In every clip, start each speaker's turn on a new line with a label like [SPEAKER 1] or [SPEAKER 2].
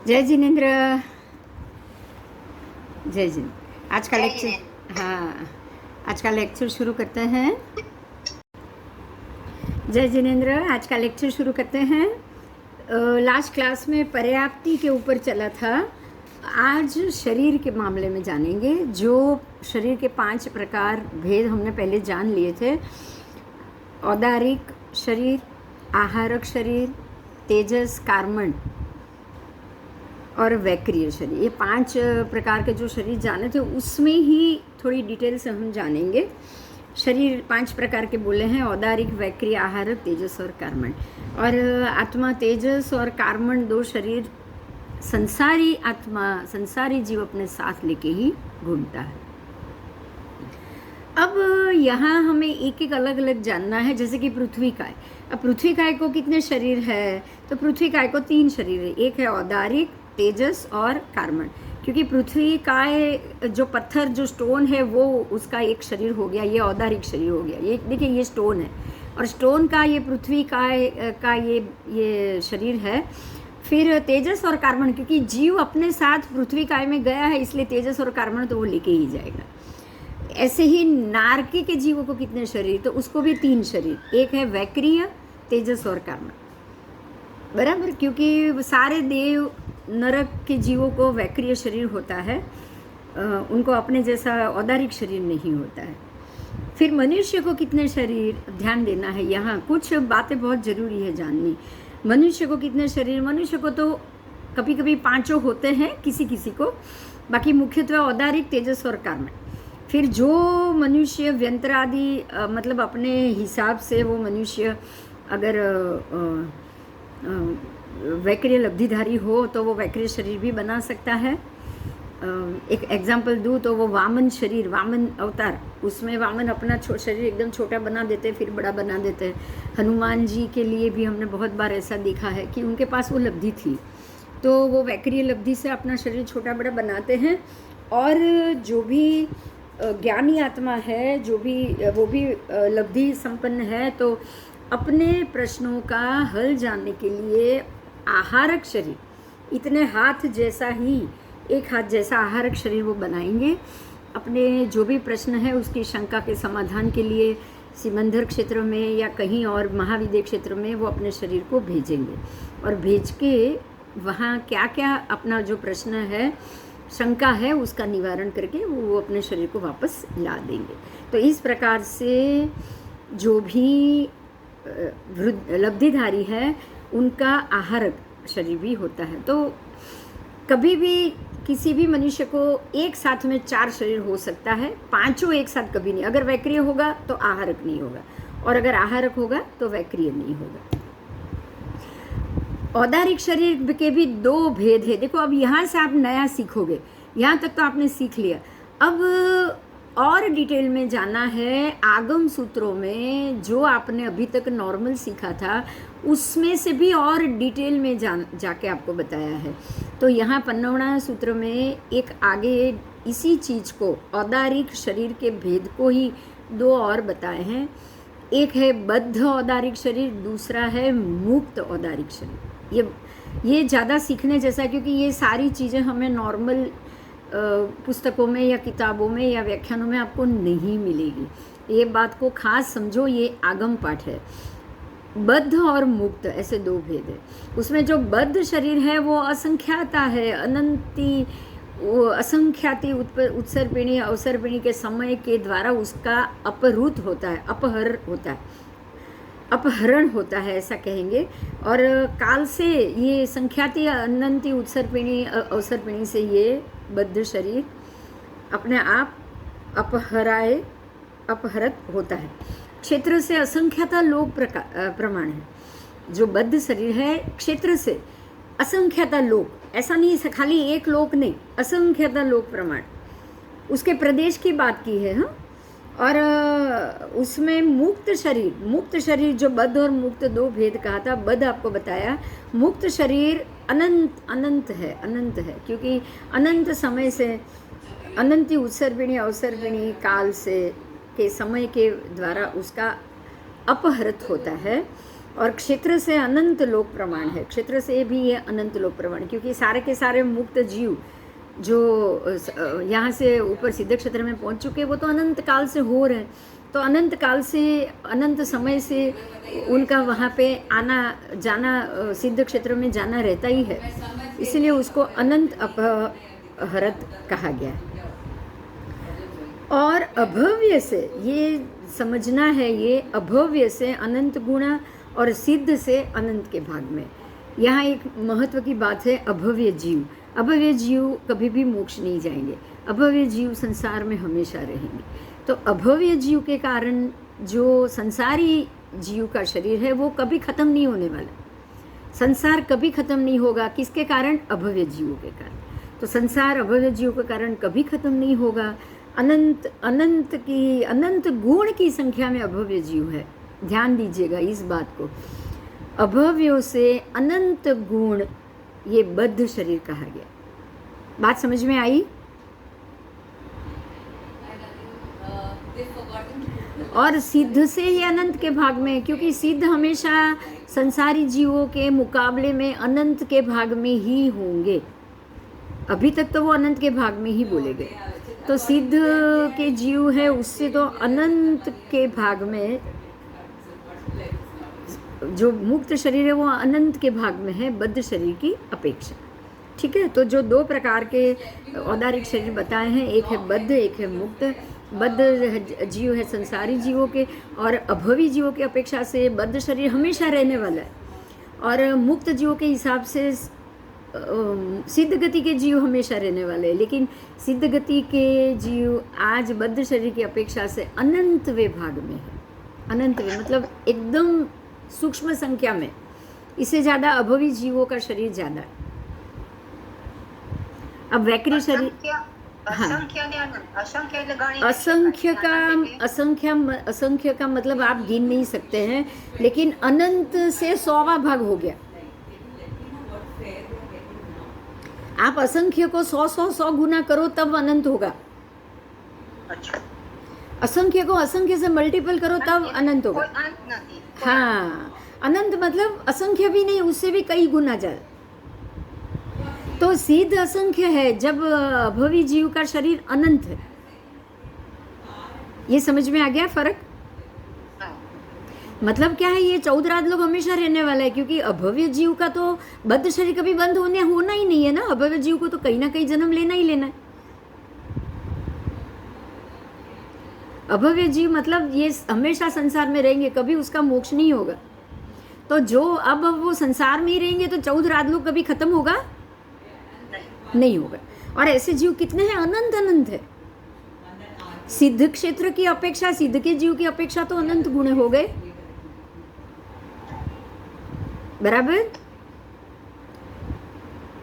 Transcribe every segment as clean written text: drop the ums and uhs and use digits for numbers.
[SPEAKER 1] जय जिनेन्द्र। जय जिनेन्द्र। आज का लेक्चर, हाँ, आज का लेक्चर शुरू करते हैं। जय जिनेन्द्र। आज का लेक्चर शुरू करते हैं। लास्ट क्लास में पर्याप्ति के ऊपर चला था। आज शरीर के मामले में जानेंगे। जो शरीर के 5 प्रकार भेद हमने पहले जान लिए थे, औदारिक शरीर, आहारक शरीर, तेजस, कार्मण और वैक्रिय शरीर, ये 5 प्रकार के जो शरीर जाने थे उसमें ही थोड़ी डिटेल से हम जानेंगे। शरीर 5 प्रकार के बोले हैं, औदारिक, वैक्रिय, आहारक, तेजस और कार्मण। और आत्मा, तेजस और कार्मण 2 शरीर संसारी आत्मा, संसारी जीव अपने साथ लेके ही घूमता है। अब यहाँ हमें एक एक अलग अलग जानना है। जैसे कि पृथ्वी काय, अब पृथ्वी काय को कितने शरीर है? तो पृथ्वी काय को 3 शरीर है। एक है औदारिक, तेजस और कार्मण। क्योंकि पृथ्वी काय जो पत्थर, जो स्टोन है, वो उसका एक शरीर हो गया, ये औदारिक शरीर हो गया। ये देखिए, ये स्टोन है और स्टोन का ये पृथ्वी काय का ये शरीर है। फिर तेजस और कार्मण, क्योंकि जीव अपने साथ पृथ्वी काय में गया है, इसलिए तेजस और कार्मण तो वो लेके ही जाएगा। ऐसे ही नारकी के जीवों को कितने शरीर? तो उसको भी 3 शरीर। एक है वैक्रिय, तेजस और कार्मण, बराबर। क्योंकि सारे देव नरक के जीवों को वैक्रिय शरीर होता है, उनको अपने जैसा औदारिक शरीर नहीं होता है। फिर मनुष्य को कितने शरीर? ध्यान देना है, यहाँ कुछ बातें बहुत ज़रूरी है जाननी। मनुष्य को कितने शरीर? मनुष्य को तो कभी कभी 5 होते हैं, किसी किसी को। बाकी मुख्यतः औदारिक, तेजस और कार्मण। फिर जो मनुष्य व्यंत्रादि मतलब अपने हिसाब से वो मनुष्य अगर वैक्रिय लब्धिधारी हो तो वो वैक्रिय शरीर भी बना सकता है। एक एग्जाम्पल दूँ तो वो वामन शरीर, वामन अवतार, उसमें वामन अपना शरीर एकदम छोटा बना देते, फिर बड़ा बना देते। हनुमान जी के लिए भी हमने बहुत बार ऐसा देखा है कि उनके पास वो लब्धि थी, तो वो वैक्रिय लब्धि से अपना शरीर छोटा बड़ा बनाते हैं। और जो भी ज्ञानी आत्मा है, जो भी वो भी लब्धि संपन्न है, तो अपने प्रश्नों का हल जानने के लिए आहारक शरीर, इतने हाथ जैसा ही, एक हाथ जैसा आहारक शरीर वो बनाएंगे। अपने जो भी प्रश्न है उसकी शंका के समाधान के लिए सिमंदर क्षेत्र में या कहीं और महाविद्य क्षेत्र में वो अपने शरीर को भेजेंगे, और भेज के वहाँ क्या क्या अपना जो प्रश्न है, शंका है, उसका निवारण करके वो अपने शरीर को वापस ला देंगे। तो इस प्रकार से जो भी लब्धिधारी है उनका आहारक शरीर भी होता है। तो कभी भी किसी भी मनुष्य को एक साथ में 4 शरीर हो सकता है, 5 एक साथ कभी नहीं। अगर वैक्रिय होगा तो आहारक नहीं होगा, और अगर आहारक होगा तो वैक्रिय नहीं होगा। औदारिक शरीर के भी 2 भेद है। देखो, अब यहाँ से आप नया सीखोगे, यहाँ तक तो आपने सीख लिया। अब और डिटेल में जाना है। आगम सूत्रों में जो आपने अभी तक नॉर्मल सीखा था, उसमें से भी और डिटेल में जाके आपको बताया है। तो यहाँ 55 सूत्र में एक आगे इसी चीज़ को, औदारिक शरीर के भेद को ही 2 और बताए हैं। एक है बद्ध औदारिक शरीर, दूसरा है मुक्त औदारिक शरीर। ये ज़्यादा सीखने जैसा है, क्योंकि ये सारी चीज़ें हमें नॉर्मल पुस्तकों में या किताबों में या व्याख्यानों में आपको नहीं मिलेगी। ये बात को खास समझो, ये आगम पाठ है। बद्ध और मुक्त, ऐसे 2 भेद है। उसमें जो बद्ध शरीर है वो असंख्याता है, अनंती, वो असंख्याति उत्सर्पिणी अवसर्पिणी के समय के द्वारा उसका अपहृत होता है, अपहरण होता है, ऐसा कहेंगे। और काल से ये संख्याति, अनंती, उत्सर्पिणी अवसर्पिणी से ये बद्ध शरीर अपने आप अपहृत होता है। क्षेत्र से असंख्याता लोक प्रमाण है। जो बद्ध शरीर है, क्षेत्र से असंख्याता लोक, ऐसा नहीं है खाली एक लोक नहीं, असंख्याता लोक प्रमाण, उसके प्रदेश की बात की है। हाँ, और उसमें मुक्त शरीर जो बद्ध और मुक्त 2 भेद कहा था। बद्ध आपको बताया, मुक्त शरीर अनंत है, क्योंकि अनंत समय से, अनंती उत्सर्पिणी अवसर्पिणी काल से के समय के द्वारा उसका अपहृत होता है। और क्षेत्र से अनंत लोक प्रमाण है, क्षेत्र से भी ये अनंत लोक प्रमाण, क्योंकि सारे के सारे मुक्त जीव जो यहाँ से ऊपर सिद्ध क्षेत्र में पहुँच चुके वो तो अनंत काल से हो रहे हैं, तो अनंत काल से अनंत समय से उनका वहाँ पे आना जाना सिद्ध क्षेत्र में जाना रहता ही है, इसलिए उसको अनंत अपहरत कहा गया है। और अभव्य से ये समझना है, ये अभव्य से अनंत गुणा और सिद्ध से अनंत के भाग में। यहाँ एक महत्व की बात है, अभव्य जीव। अभव्य जीव कभी भी मोक्ष नहीं जाएंगे, अभव्य जीव संसार में हमेशा रहेंगे। तो अभव्य जीव के कारण जो संसारी जीव का शरीर है वो कभी खत्म नहीं होने वाला, संसार कभी खत्म नहीं होगा। किसके कारण? अभव्य जीवों के कारण। तो संसार अभव्य जीवों के कारण कभी खत्म नहीं होगा। अनंत अनंत गुण की संख्या में अभव्य जीव है, ध्यान दीजिएगा इस बात को। अभव्यों से अनंत गुण, ये बद्ध शरीर कहा गया। बात समझ में आई? और सिद्ध से ये अनंत के भाग में, क्योंकि सिद्ध हमेशा संसारी जीवों के मुकाबले में अनंत के भाग में ही होंगे। अभी तक तो वो अनंत के भाग में ही बोले गए, तो सिद्ध के जीव है उससे तो अनंत के भाग में, जो मुक्त शरीर है वो अनंत के भाग में है बद्ध शरीर की अपेक्षा। ठीक है, तो जो दो प्रकार के औदारिक शरीर बताए हैं, एक है बद्ध, एक है मुक्त। बद्ध जीव है संसारी जीवों के, और अभवी जीवों की अपेक्षा से बद्ध शरीर हमेशा रहने वाला है। और मुक्त जीवों के हिसाब से सिद्ध गति के जीव हमेशा रहने वाले हैं, लेकिन सिद्ध गति के जीव आज बद्ध शरीर की अपेक्षा से अनंतवें भाग में है। अनंतवें मतलब एकदम सूक्ष्म संख्या में, इससे ज़्यादा अभवी जीवों का शरीर ज़्यादा है। अब वैक्री शरीर, हाँ, असंख्य का मतलब आप गिन नहीं सकते हैं, लेकिन अनंत से 100वां भाग हो गया। आप असंख्य को 100 गुना करो तब अनंत होगा।
[SPEAKER 2] अच्छा,
[SPEAKER 1] असंख्य को असंख्य से मल्टीपल करो तब अनंत होगा। हाँ, अनंत मतलब असंख्य भी नहीं, उससे भी कई गुना ज्यादा। तो सिद्ध असंख्य है जब अभवी जीव का शरीर अनंत है। ये समझ में आ गया फर्क? मतलब क्या है, ये 14 रात लोग हमेशा रहने वाला है, क्योंकि अभव्य जीव का तो बद्ध शरीर कभी बंद होना ही नहीं है ना। अभव्य जीव को तो कहीं ना कहीं जन्म लेना ही लेना है। अभव्य जीव मतलब ये हमेशा संसार में रहेंगे, कभी उसका मोक्ष नहीं होगा। तो जो अब वो संसार में ही रहेंगे तो 14 रात लोग कभी खत्म होगा नहीं होगा। और ऐसे जीव कितने हैं? अनंत है। सिद्ध क्षेत्र की अपेक्षा, सिद्ध के जीव की अपेक्षा तो अनंत गुण हो गए, बराबर।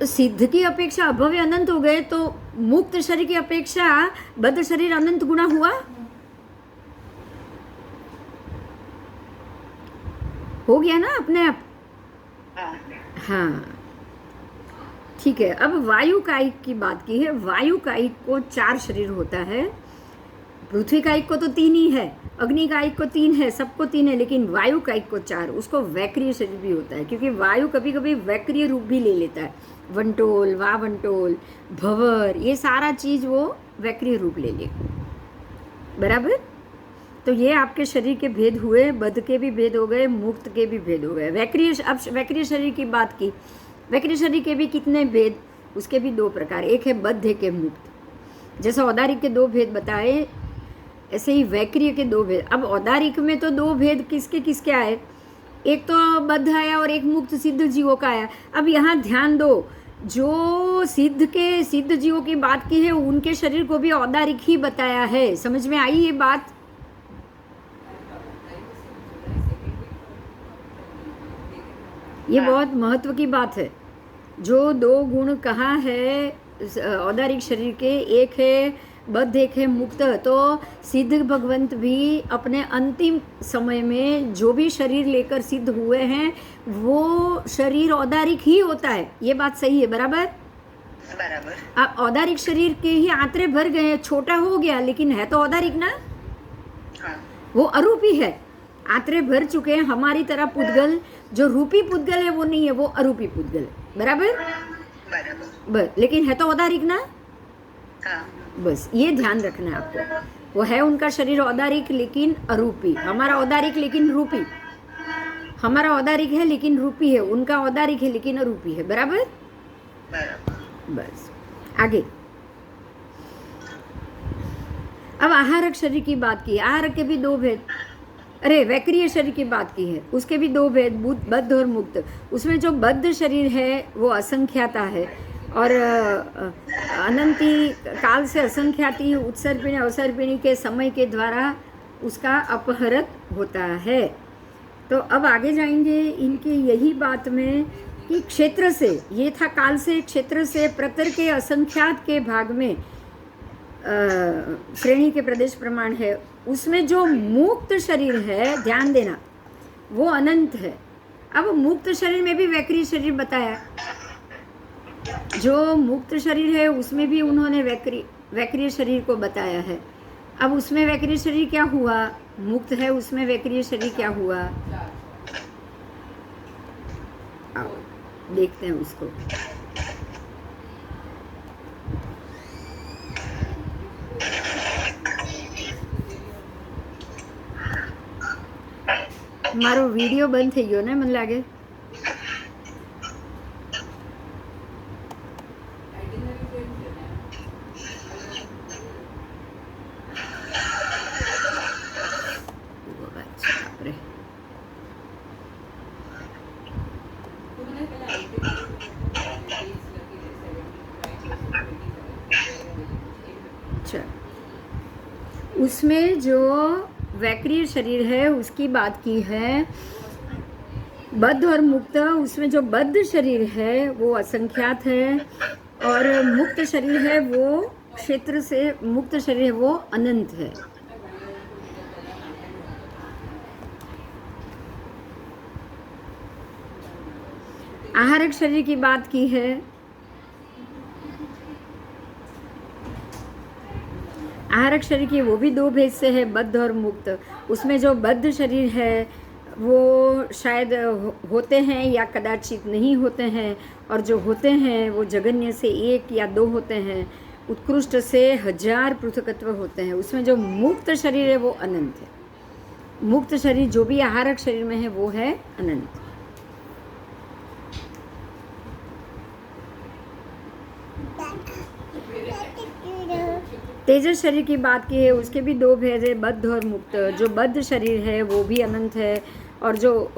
[SPEAKER 1] सिद्ध की अपेक्षा अभव्य अनंत हो गए, तो मुक्त शरीर की अपेक्षा बद्ध शरीर अनंत गुना हुआ, हो गया ना अपने आप। हाँ, ठीक है। अब वायु कायिक की बात की है। वायु कायिक को 4 शरीर होता है। पृथ्वी कायिक को तो 3 ही है, अग्नि कायिक को 3 है, सबको 3 है, लेकिन वायु कायिक को 4। उसको वैक्रीय शरीर भी होता है, क्योंकि वायु कभी कभी वैक्रीय रूप भी ले लेता है। वंटोल, वावंटोल, भंवर, ये सारा चीज वो वैक्रीय रूप ले लेगा, बराबर। तो ये आपके शरीर के भेद हुए, बद्ध के भी भेद हो गए, मुक्त के भी भेद हो गए। अब वैक्रीय शरीर की बात की, वैक्रीय शरीर के भी कितने भेद? उसके भी 2 प्रकार, एक है बद्ध, एक है मुक्त। जैसे औदारिक के 2 भेद बताए, ऐसे ही वैक्रीय के 2 भेद। अब औदारिक में तो 2 भेद किसके आए? एक तो बद्ध आया और एक मुक्त सिद्ध जीवों का आया। अब यहाँ ध्यान दो, जो सिद्ध जीवों की बात की है उनके शरीर को भी औदारिक ही बताया है। समझ में आई ये बात? ये बहुत महत्व की बात है। जो 2 गुण कहा है औदारिक शरीर के, एक है बद्ध, एक है मुक्त। तो सिद्ध भगवंत भी अपने अंतिम समय में जो भी शरीर लेकर सिद्ध हुए हैं वो शरीर औदारिक ही होता है। ये बात सही है, बराबर। अब औदारिक शरीर के ही आंतरे भर गए, छोटा हो गया, लेकिन है तो औदारिक ना। वो अरूपी है, आत्रे भर चुके हैं, हमारी तरह पुद्गल जो रूपी पुद्गल है वो नहीं है, वो अरूपी पुद्गल है, बराबर।
[SPEAKER 2] बराबर।
[SPEAKER 1] बस, लेकिन है तो औदारिक ना।
[SPEAKER 2] हाँ।
[SPEAKER 1] बस ये ध्यान रखना है आपको, वो है उनका शरीर औदारिक लेकिन अरूपी, हमारा औदारिक लेकिन रूपी। हमारा औदारिक है लेकिन रूपी है, उनका औदारिक है लेकिन अरूपी है, बराबर।
[SPEAKER 2] बराबर।
[SPEAKER 1] बस आगे। अब आहारक शरीर की बात की, आहारक के भी दो भेद, अरे वैक्रिय शरीर की बात की है, उसके भी दो भेद, बद्ध और मुक्त। उसमें जो बद्ध शरीर है वो असंख्याता है, और अनंती काल से असंख्याति उत्सर्पिणी अवसर्पिणी के समय के द्वारा उसका अपहरण होता है। तो अब आगे जाएंगे इनके यही बात में कि क्षेत्र से, ये था काल से, क्षेत्र से प्रतर के असंख्यात के भाग में श्रेणी के प्रदेश प्रमाण है, उसमें जो मुक्त शरीर है, ध्यान देना, वो अनंत है। अब मुक्त शरीर में भी वैक्रिय शरीर बताया, जो मुक्त शरीर है उसमें भी उन्होंने वैक्रिय शरीर को बताया है। अब उसमें वैक्रिय शरीर क्या हुआ, मुक्त है उसमें वैक्रिय शरीर क्या हुआ, आओ देखते हैं उसको। મારો વિડિયો બંધ થઈ ગયો ને, મને લાગે। उसमें जो वैक्रिय शरीर है उसकी बात की है, बद्ध और मुक्त। उसमें जो बद्ध शरीर है वो असंख्यात है, और मुक्त शरीर है वो क्षेत्र से मुक्त शरीर है वो अनंत है। आहारक शरीर की बात की है, आहारक शरीर की वो भी दो भेद से है, बद्ध और मुक्त। उसमें जो बद्ध शरीर है वो शायद होते हैं या कदाचित नहीं होते हैं, और जो होते हैं वो जगन्य से एक या दो होते हैं, उत्कृष्ट से 1000 पृथकत्व होते हैं। उसमें जो मुक्त शरीर है वो अनंत है। मुक्त शरीर जो भी आहारक शरीर में है वो है अनंत। तेजस शरीर की बात की है, उसके भी दो भेद है, बद्ध और मुक्त। जो बद्ध शरीर है वो भी अनंत है, और जो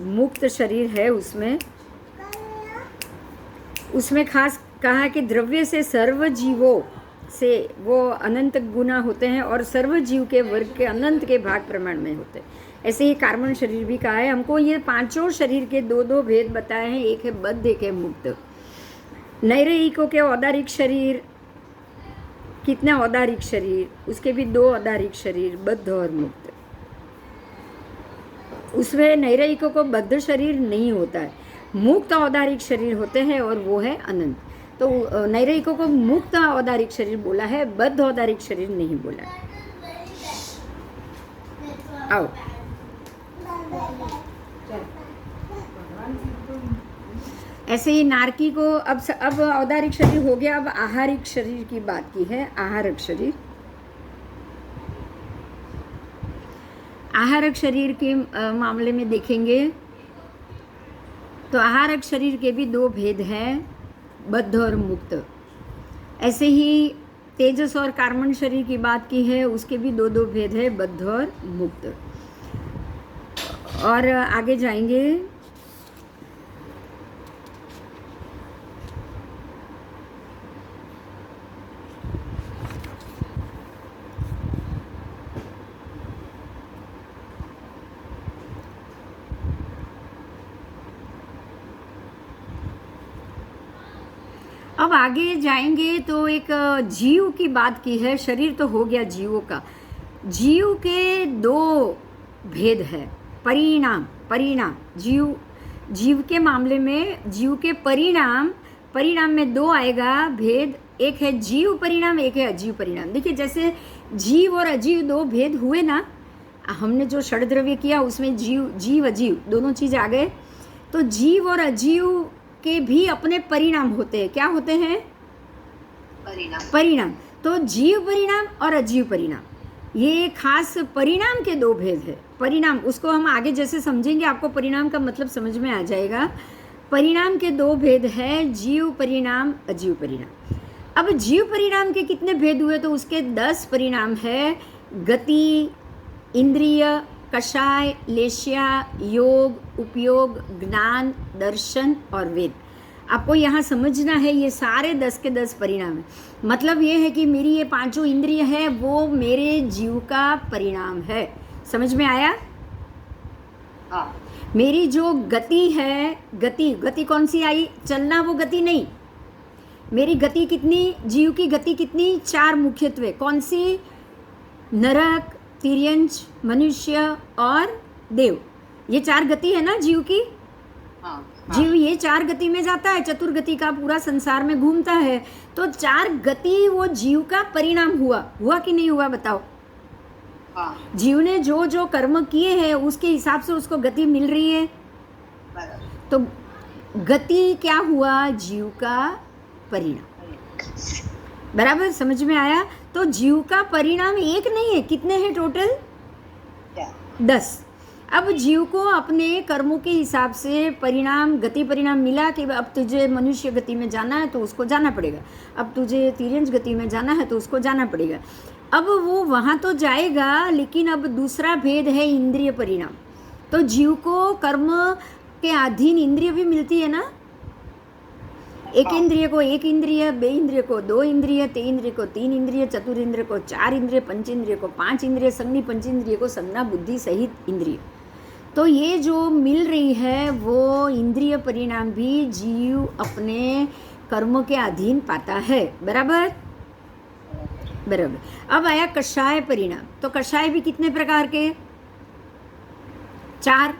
[SPEAKER 1] मुक्त शरीर है उसमें खास कहा कि द्रव्य से सर्व जीवों से वो अनंत गुना होते हैं, और सर्व जीव के वर्ग के अनंत के भाग प्रमाण में होते हैं। ऐसे ही कार्बन शरीर भी कहा है। हमको ये पांचों शरीर के दो दो भेद बताए हैं, एक है बद्ध एक है मुक्त। नैरेयिकों के औदारिक शरीर, कितने औदारिक शरीर, उसके भी दो औदारिक शरीर, बद्ध और मुक्त। उसमें नैरेयिकों को बद्ध शरीर नहीं होता है, मुक्त औदारिक शरीर होते हैं, और वो है अनंत। तो नैरेयिकों को मुक्त औदारिक शरीर बोला है, बद्ध औदारिक शरीर नहीं बोला है। आओ ऐसे ही नारकी को अब औदारिक शरीर हो गया। अब आहारिक शरीर की बात की है, आहारक शरीर। आहारक शरीर के मामले में देखेंगे तो आहारक शरीर के भी दो भेद हैं, बद्ध और मुक्त। ऐसे ही तेजस और कार्बन शरीर की बात की है, उसके भी दो दो भेद है, बद्ध और मुक्त। और आगे जाएंगे अब आगे जाएंगे तो एक जीव की बात की है। शरीर तो हो गया जीवों का, जीव के दो भेद है, परिणाम जीव के मामले में जीव के परिणाम में दो आएगा भेद, एक है जीव परिणाम, एक है अजीव परिणाम। देखिए जैसे जीव और अजीव दो भेद हुए ना, हमने जो षड्द्रव्य किया उसमें जीव अजीव दोनों चीज आ गए। तो जीव और अजीव के भी अपने परिणाम होते हैं। क्या होते हैं? परिणाम। तो जीव परिणाम और अजीव परिणाम, ये खास परिणाम के दो भेद है। परिणाम उसको हम आगे जैसे समझेंगे आपको परिणाम का मतलब समझ में आ जाएगा। परिणाम के दो भेद है, जीव परिणाम, अजीव परिणाम। अब जीव परिणाम के कितने भेद हुए? तो उसके 10 परिणाम है। गति, इंद्रिय, कषाय, लेश्या, योग, उपयोग, ज्ञान, दर्शन और वेद। आपको यहाँ समझना है ये सारे 10 के 10 परिणाम है। मतलब ये है कि मेरी ये पांचों इंद्रिय है वो मेरे जीव का परिणाम है। समझ में आया?
[SPEAKER 2] हाँ।
[SPEAKER 1] मेरी जो गति है, गति कौन सी आई? चलना, वो गति नहीं। मेरी गति कितनी? जीव की गति कितनी? 4 मुख्यत्वे। कौन सी? नरक, तिर्यंच, मनुष्य और देव। ये 4 गति है ना जीव की।
[SPEAKER 2] हाँ।
[SPEAKER 1] जीव ये 4 गति में जाता है, चतुर्गति का पूरा संसार में घूमता है। तो 4 गति वो जीव का परिणाम हुआ कि नहीं हुआ? बताओ।
[SPEAKER 2] हाँ।
[SPEAKER 1] जीव ने जो जो कर्म किए हैं उसके हिसाब से उसको गति मिल रही है। तो गति क्या हुआ? जीव का परिणाम। बराबर समझ में आया? तो जीव का परिणाम एक नहीं है, कितने हैं टोटल? 10। अब जीव को अपने कर्मों के हिसाब से परिणाम, गति परिणाम मिला कि अब तुझे मनुष्य गति में जाना है तो उसको जाना पड़ेगा, अब तुझे तिर्यंच गति में जाना है तो उसको जाना पड़ेगा। अब वो वहाँ तो जाएगा, लेकिन अब दूसरा भेद है इंद्रिय परिणाम। तो जीव को कर्म के अधीन इंद्रिय भी मिलती है ना। एक इंद्रिय को 1 इंद्रिय, 2 इंद्रिय को 2 इंद्रिय, 3 इंद्रिय को 3 इंद्रिय, चतुर्इंद्रिय को 4 इंद्रिय, पंचेंद्रिय को 5 इंद्रिय, संज्ञा पंचेंद्रिय को संज्ञा बुद्धि सहित इंद्रिय। तो ये जो मिल रही है वो इंद्रिय परिणाम भी जीव अपने कर्मों के अधीन पाता है। बराबर? अब आया कषाय परिणाम। तो कषाय भी कितने प्रकार के? 4।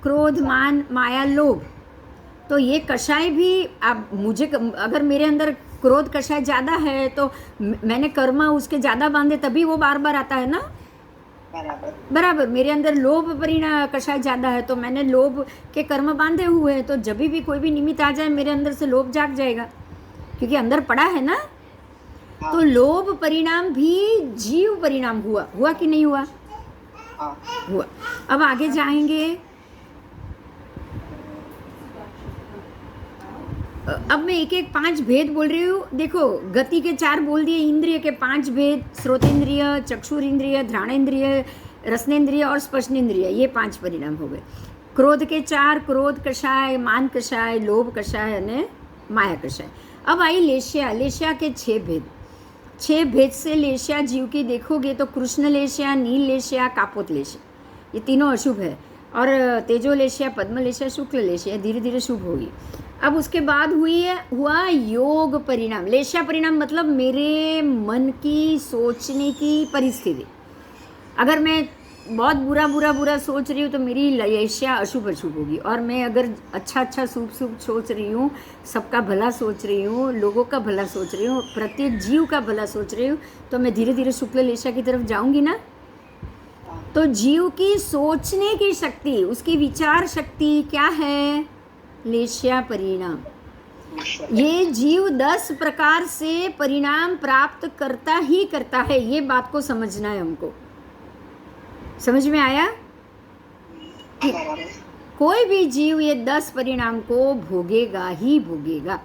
[SPEAKER 1] क्रोध, मान, माया, लोभ। तो ये कषाय भी अब मुझे, अगर मेरे अंदर क्रोध कषाय ज़्यादा है तो मैंने कर्म उसके ज़्यादा बांधे तभी वो बार बार आता है ना। बराबर। मेरे अंदर लोभ परिणाम कषाय ज़्यादा है तो मैंने लोभ के कर्म बांधे हुए हैं, तो जब भी कोई भी निमित्त आ जाए मेरे अंदर से लोभ जाग जाएगा, क्योंकि अंदर पड़ा है ना। तो लोभ परिणाम भी जीव परिणाम हुआ कि नहीं हुआ? हुआ। अब आगे जाएंगे। अब मैं एक 5 भेद बोल रही हूँ। देखो, गति के 4 बोल दिए, इंद्रिय के 5 भेद, श्रोतेंद्रिय, चक्षुरेंद्रिय, घ्राणेंद्रिय, रसनेंद्रिय और स्पर्शनेंद्रिय, ये 5 परिणाम हो गए। क्रोध के 4, क्रोध कषाय, मान कषाय, लोभ कषाय और माया कषाय। अब आई लेश्या के 6 भेद। 6 भेद से लेश्या जीव की देखोगे तो कृष्ण लेश्या, नील लेश्या, कापोत लेश्या, ये तीनों अशुभ है। और तेजो लेश्या, पद्म लेश्या, शुक्ल लेश्या धीरे धीरे शुभ होगी। अब उसके बाद हुआ योग परिणाम। लेश्या परिणाम मतलब मेरे मन की सोचने की परिस्थिति। अगर मैं बहुत बुरा सोच रही हूँ तो मेरी लेश्या अशुभ होगी। और मैं अगर अच्छा शुभ सोच रही हूँ, सबका भला सोच रही हूँ, लोगों का भला सोच रही हूँ, प्रत्येक जीव का भला सोच रही हूँ, तो मैं धीरे धीरे शुक्ल लेश्या की तरफ जाऊँगी ना। तो जीव की सोचने की शक्ति, उसकी विचार शक्ति क्या है? लेश्या परिणाम। ये जीव 10 प्रकार से परिणाम प्राप्त करता ही करता है। ये बात को समझना है हमको। समझ में आया कि कोई भी जीव ये 10 परिणाम को भोगेगा ही भोगेगा।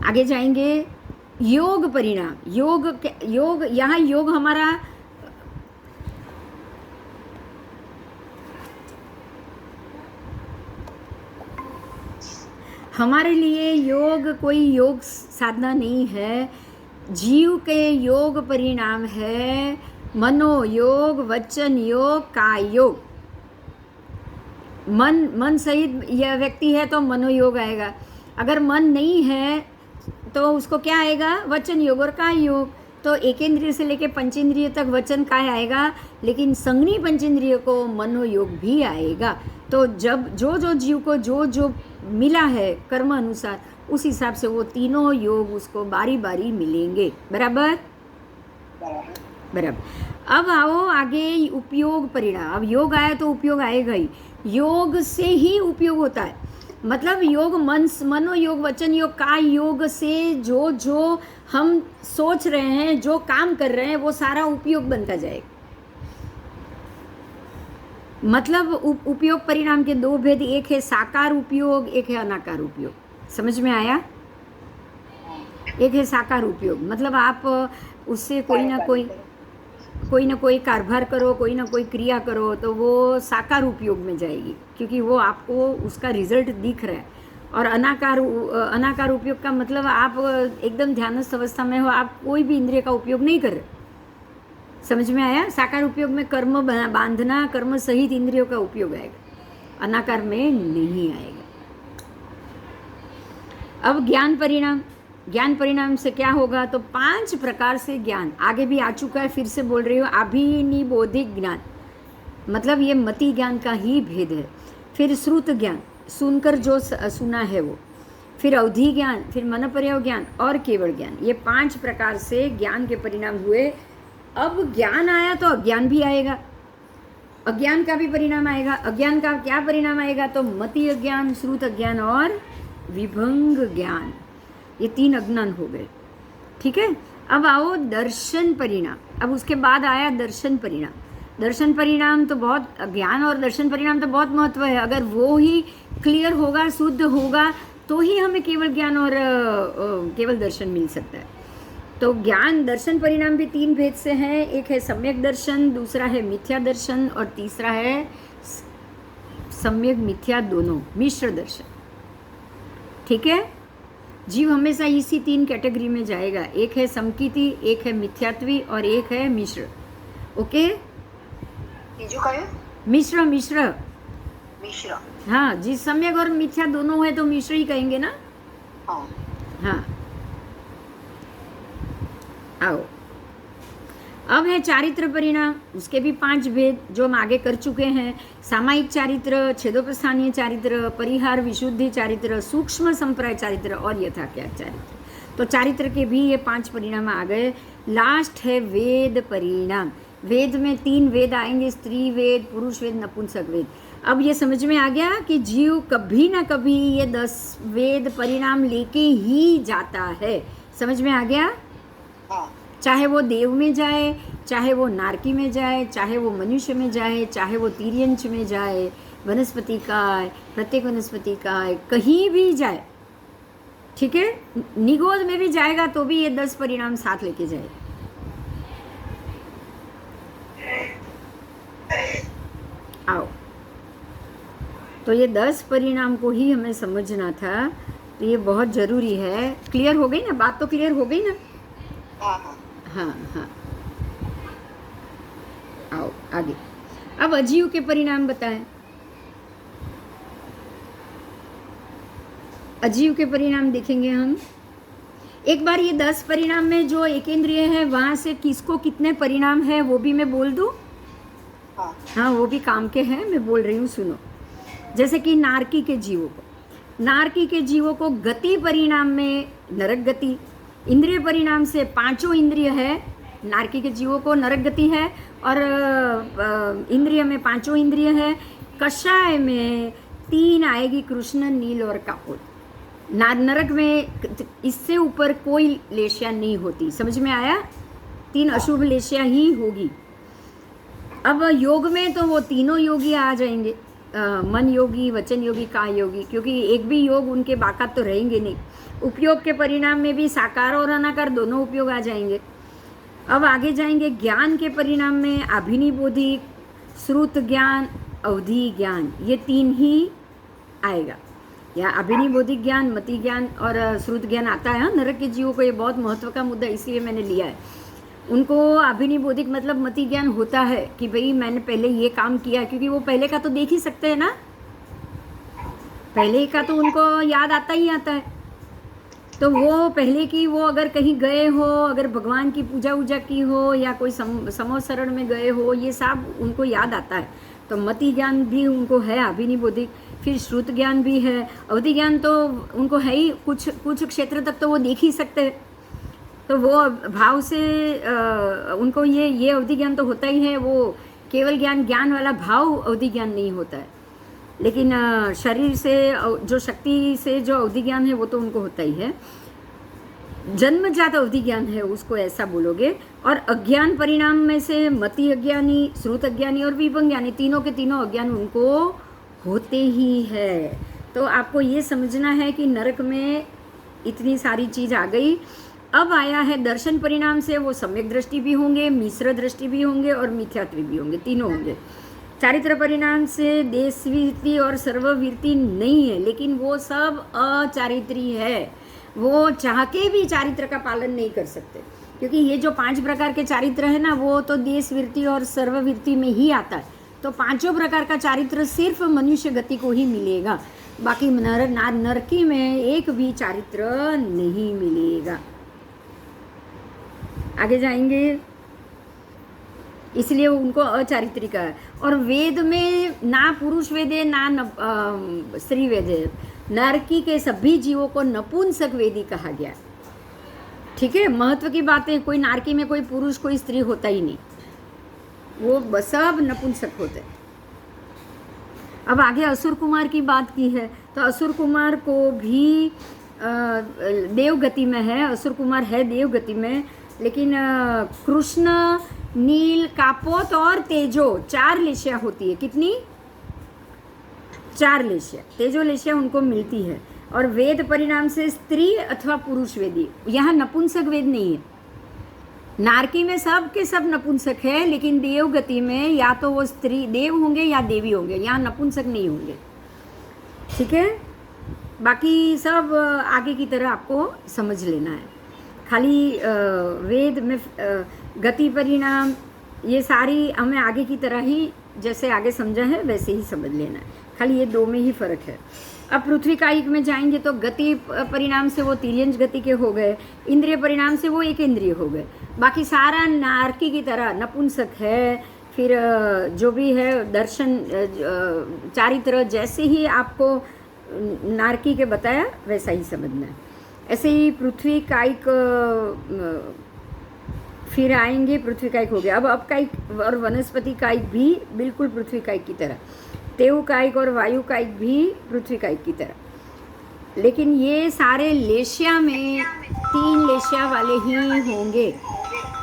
[SPEAKER 1] आगे जाएंगे। योग परिणाम। योग यहाँ योग हमारा हमारे लिए योग कोई योग साधना नहीं है। जीव के योग परिणाम है मनोयोग, वचन योग, काय योग। मन सहित यह व्यक्ति है तो मनोयोग आएगा। अगर मन नहीं है तो उसको क्या आएगा? वचन योग और काय योग। तो एकेंद्रिय से लेके पंचेंद्रिय तक वचन काय आएगा, लेकिन संज्ञी पंचेंद्रिय को मनोयोग भी आएगा। तो जब जो जीव को जो मिला है कर्म अनुसार, उस हिसाब से वो तीनों योग उसको बारी बारी मिलेंगे। बराबर। अब आओ आगे उपयोग परिणाम। अब योग आया तो उपयोग आएगा ही, योग से ही उपयोग होता है। मतलब योग मनोयोग, वचन योग, काय योग से जो जो हम सोच रहे हैं, जो काम कर रहे हैं, वो सारा उपयोग बनता जाएगा। मतलब उपयोग परिणाम के दो भेद, एक है साकार उपयोग, एक है अनाकार उपयोग। समझ में आया? एक है साकार उपयोग, मतलब आप उससे कोई ना कोई कारोबार करो, कोई ना कोई क्रिया करो, तो वो साकार उपयोग में जाएगी, क्योंकि वो आपको उसका रिजल्ट दिख रहा है। और अनाकार उपयोग का मतलब आप एकदम ध्यानस्थ अवस्था में हो, आप कोई भी इंद्रिय का उपयोग नहीं कर रहे। समझ में आया? साकार उपयोग में कर्म बांधना, कर्म सहित इंद्रियों का उपयोग आएगा, अनाकार में नहीं आएगा। अब ज्ञान परिणाम, ज्ञान परिणाम से क्या होगा? तो 5 प्रकार से ज्ञान आगे भी आ चुका है, फिर से बोल रही हूँ। अभिनिबोधिक ज्ञान मतलब ये मति ज्ञान का ही भेद है। फिर श्रुत ज्ञान, सुनकर जो सुना है वो। फिर अवधि ज्ञान, फिर मनपर्यव ज्ञान और केवल ज्ञान। ये 5 प्रकार से ज्ञान के परिणाम हुए। अब ज्ञान आया तो अज्ञान भी आएगा, अज्ञान का भी परिणाम आएगा। अज्ञान का क्या परिणाम आएगा? तो मति अज्ञान, श्रुत अज्ञान और विभंग ज्ञान। ये 3 अज्ञान हो गए। ठीक है। अब आओ दर्शन परिणाम। अब उसके बाद आया दर्शन परिणाम। दर्शन परिणाम तो बहुत, ज्ञान और दर्शन परिणाम तो बहुत महत्व है। अगर वो ही क्लियर होगा, शुद्ध होगा, तो ही हमें केवल ज्ञान और केवल दर्शन मिल सकता है। तो ज्ञान दर्शन परिणाम भी 3 भेद से हैं। एक है सम्यक दर्शन, दूसरा है मिथ्या दर्शन और तीसरा है सम्यक मिथ्या, दोनों मिश्र दर्शन। ठीक है। जीव हमेशा इसी 3 कैटेगरी में जाएगा। एक है समकीति, एक है मिथ्यात्वी और एक है मिश्र। ओके।
[SPEAKER 2] तीजो का है
[SPEAKER 1] मिश्र। मिश्र
[SPEAKER 2] मिश्र।
[SPEAKER 1] हाँ जी, सम्यक और मिथ्या दोनों है तो मिश्र ही कहेंगे ना।
[SPEAKER 2] हाँ
[SPEAKER 1] हाँ। आओ अब है चारित्र परिणाम। उसके भी 5 भेद जो हम आगे कर चुके हैं। सामायिक चारित्र, छेदोपस्थानीय चारित्र, परिहार विशुद्धि चारित्र, सूक्ष्म संप्राय चारित्र और यथाज्ञात चारित्र। तो चारित्र के भी ये 5 परिणाम आ गए। लास्ट है वेद परिणाम। वेद में 3 वेद आएंगे, स्त्री वेद, पुरुष वेद, नपुंसक वेद। अब ये समझ में आ गया कि जीव कभी ना कभी ये 10 वेद परिणाम लेके ही जाता है। समझ में आ गया?
[SPEAKER 2] हाँ
[SPEAKER 1] चाहे वो देव में जाए, चाहे वो नारकी में जाए, चाहे वो मनुष्य में जाए, चाहे वो तिर्यंच में जाए, वनस्पति का है, प्रत्येक वनस्पति का है, कहीं भी जाए। ठीक है। निगोद में भी जाएगा तो भी ये 10 परिणाम साथ लेके जाए। आओ, तो ये 10 परिणाम को ही हमें समझना था, तो ये बहुत ज़रूरी है। क्लियर हो गई ना बात? तो क्लियर हो गई ना?
[SPEAKER 2] हाँ
[SPEAKER 1] हाँ हाँ। आओ आगे। अब अजीव के परिणाम बताएं। अजीव के परिणाम देखेंगे हम। एक बार ये 10 परिणाम में जो एकेंद्रिय है वहाँ से किसको कितने परिणाम है वो भी मैं बोल दूँ।
[SPEAKER 2] हाँ
[SPEAKER 1] हाँ, वो भी काम के हैं, मैं बोल रही हूँ, सुनो। जैसे कि नारकी के जीवों को, नारकी के जीवों को गति परिणाम में नरक गति, इंद्रिय परिणाम से 5 इंद्रिय है। नारकी के जीवों को नरक गति है और इंद्रिय में 5 इंद्रिय है। कषाय में 3 आएगी, कृष्ण, नील और कापुर। नरक में इससे ऊपर कोई लेशिया नहीं होती। समझ में आया? 3 अशुभ लेशिया ही होगी। अब योग में तो वो तीनों योगी आ जाएंगे, मन योगी, वचन योगी, काय योगी, क्योंकि एक भी योग उनके बाकात तो रहेंगे नहीं। उपयोग के परिणाम में भी साकार और अनाकार दोनों उपयोग आ जाएंगे। अब आगे जाएंगे ज्ञान के परिणाम में अभिनिबोधिक, श्रुत ज्ञान, अवधि ज्ञान, ये 3 ही आएगा। या अभिनिबोधिक ज्ञान, मति ज्ञान और श्रुत ज्ञान आता है। नरक के जीवों को ये बहुत महत्व का मुद्दा इसलिए मैंने लिया है। उनको अभिनिबोधिक मतलब मति ज्ञान होता है कि भाई मैंने पहले ये काम किया, क्योंकि वो पहले का तो देख ही सकते हैं ना, पहले का तो उनको याद आता ही आता है। तो वो पहले की, वो अगर कहीं गए हो, अगर भगवान की पूजा वूजा की हो या कोई समोसरण में गए हो, ये सब उनको याद आता है। तो मति ज्ञान भी उनको है अभिनिबोधिक। फिर श्रुत ज्ञान भी है। अवधि ज्ञान तो उनको है ही, कुछ क्षेत्र तक तो वो देख ही सकते हैं। तो वो भाव से उनको ये अवधि ज्ञान तो होता ही है, वो केवल ज्ञान वाला भाव अवधि ज्ञान नहीं होता है, लेकिन शरीर से जो शक्ति से जो अवधि ज्ञान है वो तो उनको होता ही है। जन्मजात अवधि ज्ञान है उसको ऐसा बोलोगे। और अज्ञान परिणाम में से मति अज्ञानी, श्रुत अज्ञानी और विभंग ज्ञानी, तीनों के तीनों अज्ञान उनको होते ही है। तो आपको ये समझना है कि नरक में इतनी सारी चीज़ आ गई। अब आया है दर्शन परिणाम से, वो सम्यक दृष्टि भी होंगे, मिश्र दृष्टि भी होंगे और मिथ्यात्व भी होंगे, तीनों होंगे। चारित्र परिणाम से देशवीति और सर्ववीति नहीं है, लेकिन वो सब अचारित्री है, वो चाह के भी चारित्र का पालन नहीं कर सकते, क्योंकि ये जो 5 प्रकार के चारित्र है ना, वो तो देशवीति और सर्ववीति में ही आता है। तो 5 प्रकार का चारित्र सिर्फ मनुष्य गति को ही मिलेगा, बाकी नरकी में एक भी चारित्र नहीं मिलेगा। आगे जाएंगे, इसलिए उनको अचारित्रिका है। और वेद में ना पुरुष वेद है ना स्त्री वेद है, नरकी के सभी जीवों को नपुंसक वेदी कहा गया। ठीक है, महत्व की बात है, कोई नारकी में कोई पुरुष कोई स्त्री होता ही नहीं, वो सब नपुंसक होते। अब आगे असुर कुमार की बात की है, तो असुर कुमार को भी देवगति में है, असुर कुमार है देवगति में, लेकिन कृष्ण, नील, कापोत और तेजो 4 लेशिया होती है। कितनी? 4 लेशिया, तेजो लेशिया उनको मिलती है। और वेद परिणाम से स्त्री अथवा पुरुष वेदी, यहाँ नपुंसक वेद नहीं है। नारकी में सब के सब नपुंसक है, लेकिन देवगति में या तो वो स्त्री देव होंगे या देवी होंगे, यहाँ नपुंसक नहीं होंगे। ठीक है, बाकी सब आगे की तरह आपको समझ लेना है। खाली वेद में गति परिणाम ये सारी हमें आगे की तरह ही जैसे आगे समझा है वैसे ही समझ लेना है, खाली ये 2 में ही फर्क है। अब पृथ्वी कायिक में जाएंगे तो गति परिणाम से वो तिर्यंज गति के हो गए, इंद्रिय परिणाम से वो एक इंद्रिय हो गए, बाकी सारा नारकी की तरह नपुंसक है। फिर जो भी है दर्शन चारित्र जैसे ही आपको नारकी के बताया वैसा ही समझना है। ऐसे ही पृथ्वी कायिक फिर आएंगे, पृथ्वी कायिक हो गया। अब कायिक और वनस्पति कायिक भी बिल्कुल पृथ्वी कायिक की तरह, तेव कायिक और वायु कायिक भी पृथ्वी कायिक की तरह, लेकिन ये सारे लेशिया में 3 लेशिया वाले ही होंगे,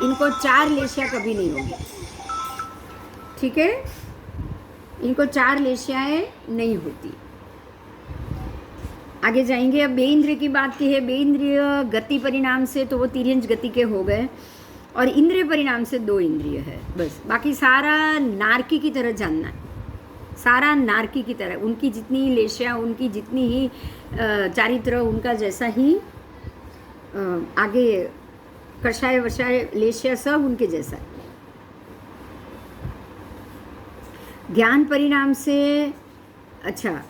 [SPEAKER 1] इनको 4 लेशिया कभी नहीं होंगे। ठीक है, इनको 4 लेशियाएं नहीं होती। आगे जाएंगे, अब बेइंद्रिय की बात की है। बेइंद्रिय गति परिणाम से तो वो तिर्यंज गति के हो गए, और इंद्रिय परिणाम से 2 इंद्रिय है बस, बाकी सारा नारकी की तरह जानना है, सारा नारकी की तरह, उनकी जितनी लेशिया, उनकी जितनी ही चारित्र, उनका जैसा ही आगे कषाय वषाय लेशिया सब उनके जैसा। ज्ञान परिणाम से, अच्छा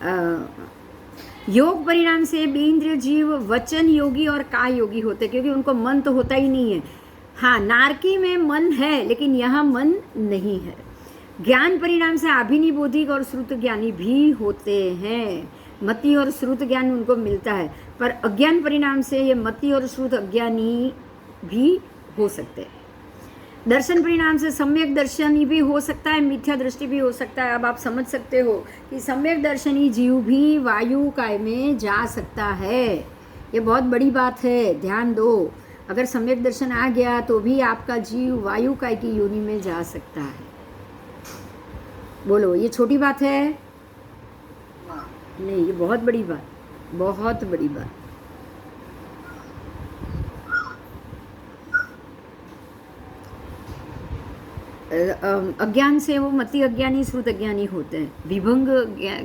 [SPEAKER 1] योग परिणाम से बेइंद्रिय जीव वचन योगी और काय योगी होते, क्योंकि उनको मन तो होता ही नहीं है। हाँ, नारकी में मन है, लेकिन यहाँ मन नहीं है। ज्ञान परिणाम से अभिनिबोधिक और श्रुत ज्ञानी भी होते हैं, मति और श्रुत ज्ञान उनको मिलता है, पर अज्ञान परिणाम से ये मति और श्रुत अज्ञानी भी हो सकते हैं। दर्शन परिणाम से सम्यक दर्शनी भी हो सकता है, मिथ्या दृष्टि भी हो सकता है। अब आप समझ सकते हो कि सम्यक दर्शनी जीव भी वायु काय में जा सकता है, ये बहुत बड़ी बात है, ध्यान दो। अगर सम्यक दर्शन आ गया तो भी आपका जीव वायु काय की योनि में जा सकता है। बोलो, ये छोटी बात है? नहीं, ये बहुत बड़ी बात, बहुत बड़ी बात। अज्ञान से वो मति अज्ञानी श्रुत अज्ञानी होते हैं, विभंग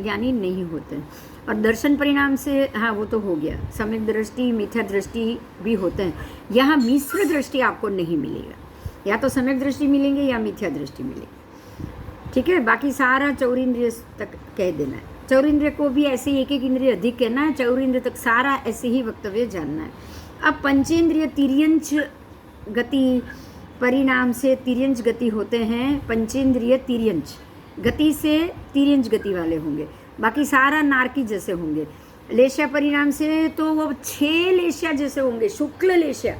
[SPEAKER 1] ज्ञानी नहीं होते हैं। और दर्शन परिणाम से, हाँ वो तो हो गया, सम्यक दृष्टि मिथ्या दृष्टि भी होते हैं। यहाँ मिश्र दृष्टि आपको नहीं मिलेगा, या तो सम्यक दृष्टि मिलेंगे या मिथ्या दृष्टि मिलेगी। ठीक है, बाकी सारा चौरिंद्रिय तक कह देना है। चौरिंद्रिय को भी ऐसे ही एक इंद्रिय अधिक कहना है, चौरिंद्रिय तक सारा ऐसे ही वक्तव्य जानना है। अब पंचेंद्रिय तिर्यंच गति परिणाम से तिर्यंच गति होते हैं, पंचेंद्रिय तिर्यंच गति से तिर्यंच गति वाले होंगे, बाकी सारा नारकी जैसे होंगे। लेशिया परिणाम से तो वो 6 लेशिया जैसे होंगे, शुक्ल लेशिया,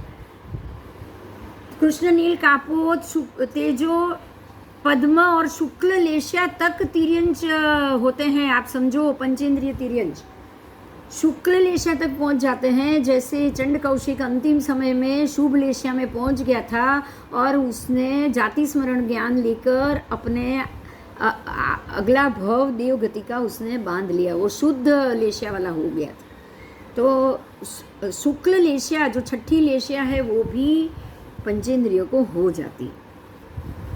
[SPEAKER 1] कृष्ण नील कापोत तेजो पद्म और शुक्ल लेशिया तक तिर्यंच होते हैं। आप समझो पंचेंद्रिय तिर्यंच शुक्ल लेशिया तक पहुंच जाते हैं। जैसे चंड कौशिक अंतिम समय में शुभ लेशिया में पहुंच गया था और उसने जाति स्मरण ज्ञान लेकर अपने अगला भव देव गति का उसने बांध लिया, वो शुद्ध लेशिया वाला हो गया था। तो शुक्ल लेशिया जो छठी लेशिया है वो भी पंचेंद्रियों को हो जाती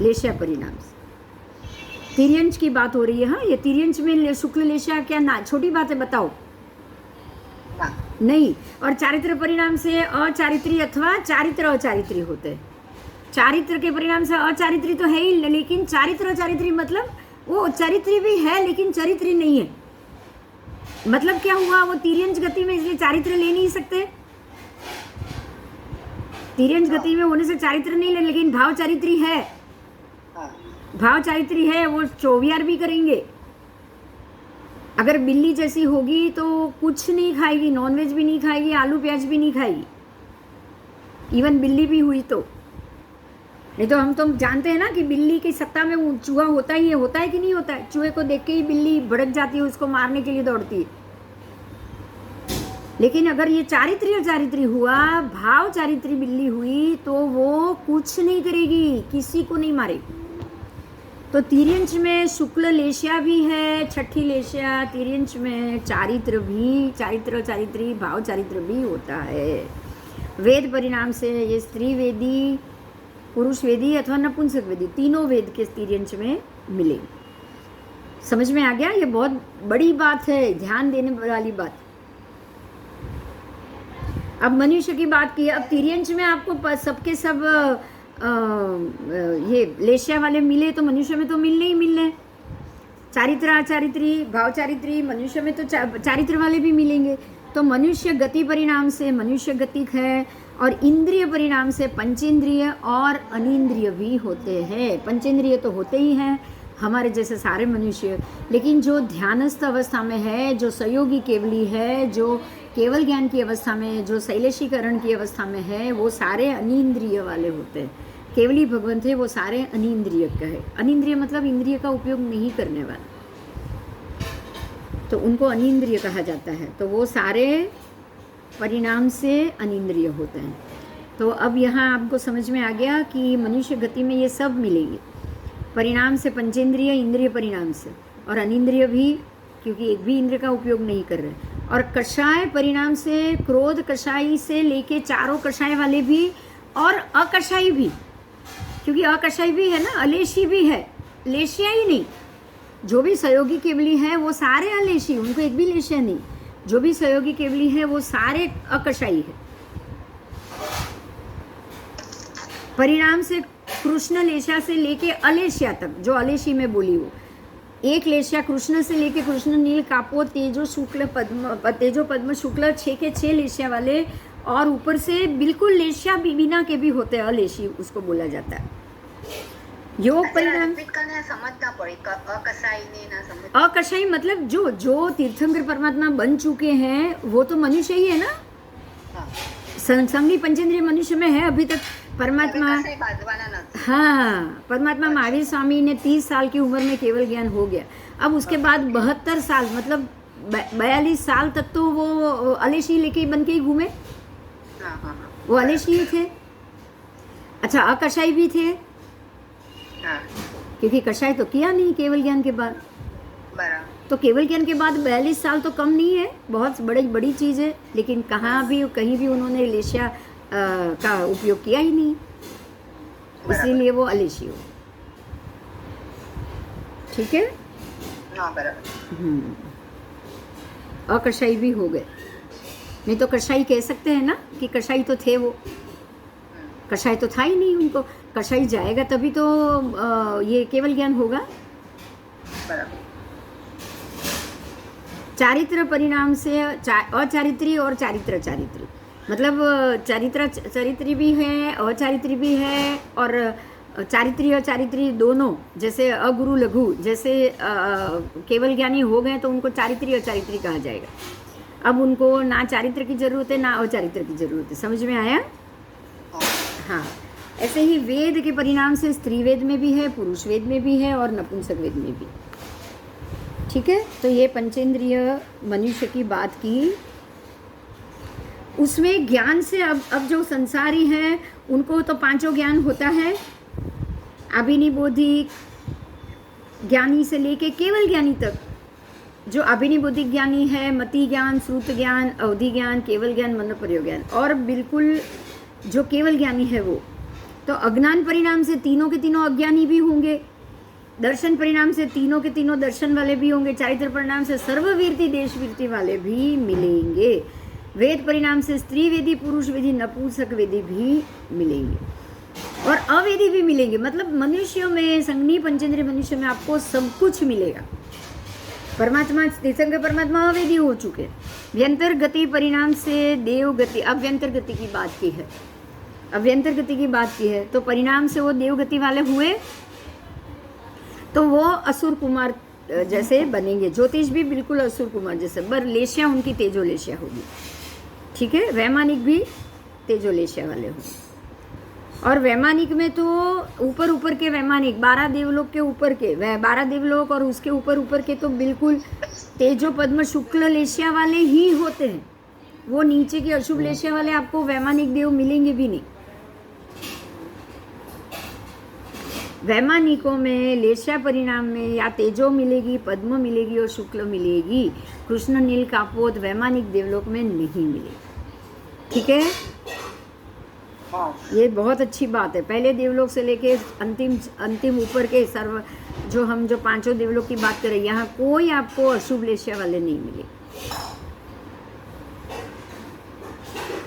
[SPEAKER 1] लेशिया परिणाम से। तिर्यंच की बात हो रही है। हाँ, ये तिर्यंच में शुक्ल लेशिया क्या ना छोटी बात है, बताओ नहीं। और चारित्र परिणाम से अचारित्री अथवा चारित्र अचारित्री होते हैं। चारित्र के परिणाम से अचारित्री तो है ही, लेकिन चारित्र अचारित्री मतलब वो चरित्री भी है लेकिन चरित्री नहीं है। मतलब क्या हुआ, वो तिर्यंच गति में इसलिए चारित्र ले नहीं सकते। तिर्यंच गति में होने से चारित्र नहीं ले, लेकिन भाव चारित्री है। भाव चारित्री है, वो 24 भी करेंगे। अगर बिल्ली जैसी होगी तो कुछ नहीं खाएगी, नॉनवेज भी नहीं खाएगी, आलू प्याज भी नहीं खाएगी। इवन बिल्ली भी हुई तो नहीं तो हम तो जानते हैं ना कि बिल्ली की सत्ता में चूहा होता ही है। होता है कि नहीं होता है? चूहे को देख के ही बिल्ली भड़क जाती है, उसको मारने के लिए दौड़ती है। लेकिन अगर ये चारित्र्य चारित्री हुआ, भाव चारित्री बिल्ली हुई, तो वो कुछ नहीं करेगी, किसी को नहीं मारेगी। तो तिर्यंच में शुक्ल लेशिया भी है, छठी लेशिया। तिर्यंच में चारित्र भी, चारित्र चारित्री भाव चारित्र भी होता है। वेद परिणाम से ये स्त्री वेदी, पुरुष वेदी अथवा नपुंसक वेदी तीनों वेद के तिर्यंच में मिलेंगे। समझ में आ गया? ये बहुत बड़ी बात है, ध्यान देने वाली बात। अब मनुष्य की बात की। अब तिर्यंच में आपको सबके सब ये लेशिया वाले मिले तो मनुष्य में तो मिलने ही मिलने। चारित्र आचारित्री भाव चारित्री मनुष्य में तो चारित्र वाले भी मिलेंगे। तो मनुष्य गति परिणाम से मनुष्य गतिक है, और इंद्रिय परिणाम से पंचेंद्रिय और अनिंद्रिय भी होते हैं। पंचेंद्रिय तो होते ही हैं हमारे जैसे सारे मनुष्य, लेकिन जो ध्यानस्थ अवस्था में है, जो संयोगी केवली है, जो केवल ज्ञान की अवस्था में, जो शैलेशीकरण की अवस्था में है, वो सारे अनिंद्रिय वाले होते हैं। केवली भगवंत है, वो सारे अनिंद्रिय का है। अनिंद्रिय मतलब इंद्रिय का उपयोग नहीं करने वाला, तो उनको अनिंद्रिय कहा जाता है। तो वो सारे परिणाम से अनिंद्रिय होते हैं। तो अब यहाँ आपको समझ में आ गया कि मनुष्य गति में ये सब मिलेंगे। परिणाम से पंचेंद्रिय, इंद्रिय परिणाम से, और अनिंद्रिय भी, क्योंकि एक भी इंद्रिय का उपयोग नहीं कर रहे। और कषाय परिणाम से क्रोध कषाई से लेके चारों कषाय वाले भी, और अकषाई भी, क्योंकि अकषाई भी है ना, अलेशी भी है, लेशिया ही नहीं। जो भी सहयोगी केवली है वो सारे अलेशी, उनको एक भी लेशिया नहीं। जो भी सहयोगी केवली है वो सारे अकषाई है। परिणाम से कृष्ण लेशिया से लेके अलेशिया तक, जो अलेशी में बोली वो एक लेशिया कृष्ण से लेके कृष्ण नील कापो तेजो शुक्ल पद्म, तेजो पद्म शुक्ल 6 के 6 लेशिया वाले, और ऊपर से बिल्कुल लेशिया बिना के भी होते हैं, अलेशी उसको बोला जाता है। योग परिणाम
[SPEAKER 2] समझना पड़ेगा।
[SPEAKER 1] अकषाई मतलब जो तीर्थंकर परमात्मा बन चुके हैं वो तो मनुष्य ही है ना। संगनी पंचेंद्रिय मनुष्य में है अभी तक परमात्मा। हाँ, परमात्मा महावीर स्वामी ने 30 साल की उम्र में केवल ज्ञान हो गया। अब उसके बाद 72 साल मतलब 42 साल तक तो वो अलेशी लेके बन के ही घूमे। वो अलेशी थे। अच्छा, अकषाई भी थे, क्योंकि कषाय तो किया नहीं केवल ज्ञान के बाद। तो केवल ज्ञान के बाद 42 साल तो कम नहीं है, बहुत बड़ी चीज़ है। लेकिन कहीं भी उन्होंने लेशिया का उपयोग किया ही नहीं, इसीलिए वो अलेशी हो। ठीक है, अकषाई भी हो गए। नहीं तो कषाई कह सकते हैं ना कि कषाई तो थे वो। कषाय तो था ही नहीं उनको। कषाई जाएगा तभी तो ये केवल ज्ञान होगा। चारित्र परिणाम से अचारित्री और चारित्र चारित्री, मतलब चारित्री भी है, अचारित्री भी है, और चारित्री अचारित्री दोनों, जैसे अगुरु लघु, जैसे केवल ज्ञानी हो गए तो उनको चारित्री अचारित्री कहा जाएगा। अब उनको ना चारित्र की जरूरत है ना अचारित्र की जरूरत है। समझ में आया? हाँ, ऐसे ही वेद के परिणाम से स्त्री वेद में भी है, पुरुष वेद में भी है और नपुंसक वेद में भी। ठीक है, तो ये पंचेंद्रिय मनुष्य की बात की। उसमें ज्ञान से अब जो संसारी हैं उनको तो पांचों ज्ञान होता है, अभिनिबोधिक ज्ञानी से लेके केवल ज्ञानी तक। जो अभिनिबोधिक ज्ञानी है, मति ज्ञान, श्रुत ज्ञान, अवधि ज्ञान, केवल ज्ञान, मन प्रयोग ज्ञान, और बिल्कुल जो केवल ज्ञानी है वो तो अज्ञान परिणाम से तीनों के तीनों अज्ञानी भी होंगे, दर्शन परिणाम से तीनों के तीनों दर्शन वाले भी होंगे, चारित्र परिणाम से सर्ववीरती देशवीरती वाले भी मिलेंगे, वेद परिणाम से स्त्री वेदी, पुरुष वेदी, नपुंसक वेदी भी मिलेंगे और अवेदी भी मिलेंगे। मतलब मनुष्यों में, संगनी पंचेंद्रिय मनुष्य में आपको सब कुछ मिलेगा। परमात्मा तीर्थंकर परमात्मा अवेदी हो चुके। व्यंतर गति परिणाम से देव गति, अब व्यंतर गति की बात की है, अब व्यंतर गति की बात की है तो परिणाम से वो देव गति वाले हुए तो वो असुर कुमार जैसे बनेंगे। ज्योतिष भी बिल्कुल असुर कुमार जैसे, बर लेशिया उनकी तेजोलेशिया होगी। ठीक है, वैमानिक भी तेजोलेशिया वाले होंगे। और वैमानिक में तो ऊपर ऊपर के वैमानिक 12 देवलोक के ऊपर के 12 देवलोक और उसके ऊपर ऊपर के तो बिल्कुल तेजो पद्म शुक्ल लेशिया वाले ही होते हैं। वो नीचे के अशुभ लेशिया वाले आपको वैमानिक देव मिलेंगे भी नहीं। वैमानिकों में लेशिया परिणाम में या तेजो मिलेगी, पद्म मिलेगी और शुक्ल मिलेगी। कृष्ण नील कापोत वैमानिक देवलोक में नहीं मिलेगी। ठीक है, ये बहुत अच्छी बात है। पहले देवलोक से लेके अंतिम ऊपर के सर्व जो पांचों देवलोक की बात करें, यहाँ कोई आपको अशुभ लेशिया वाले नहीं मिले।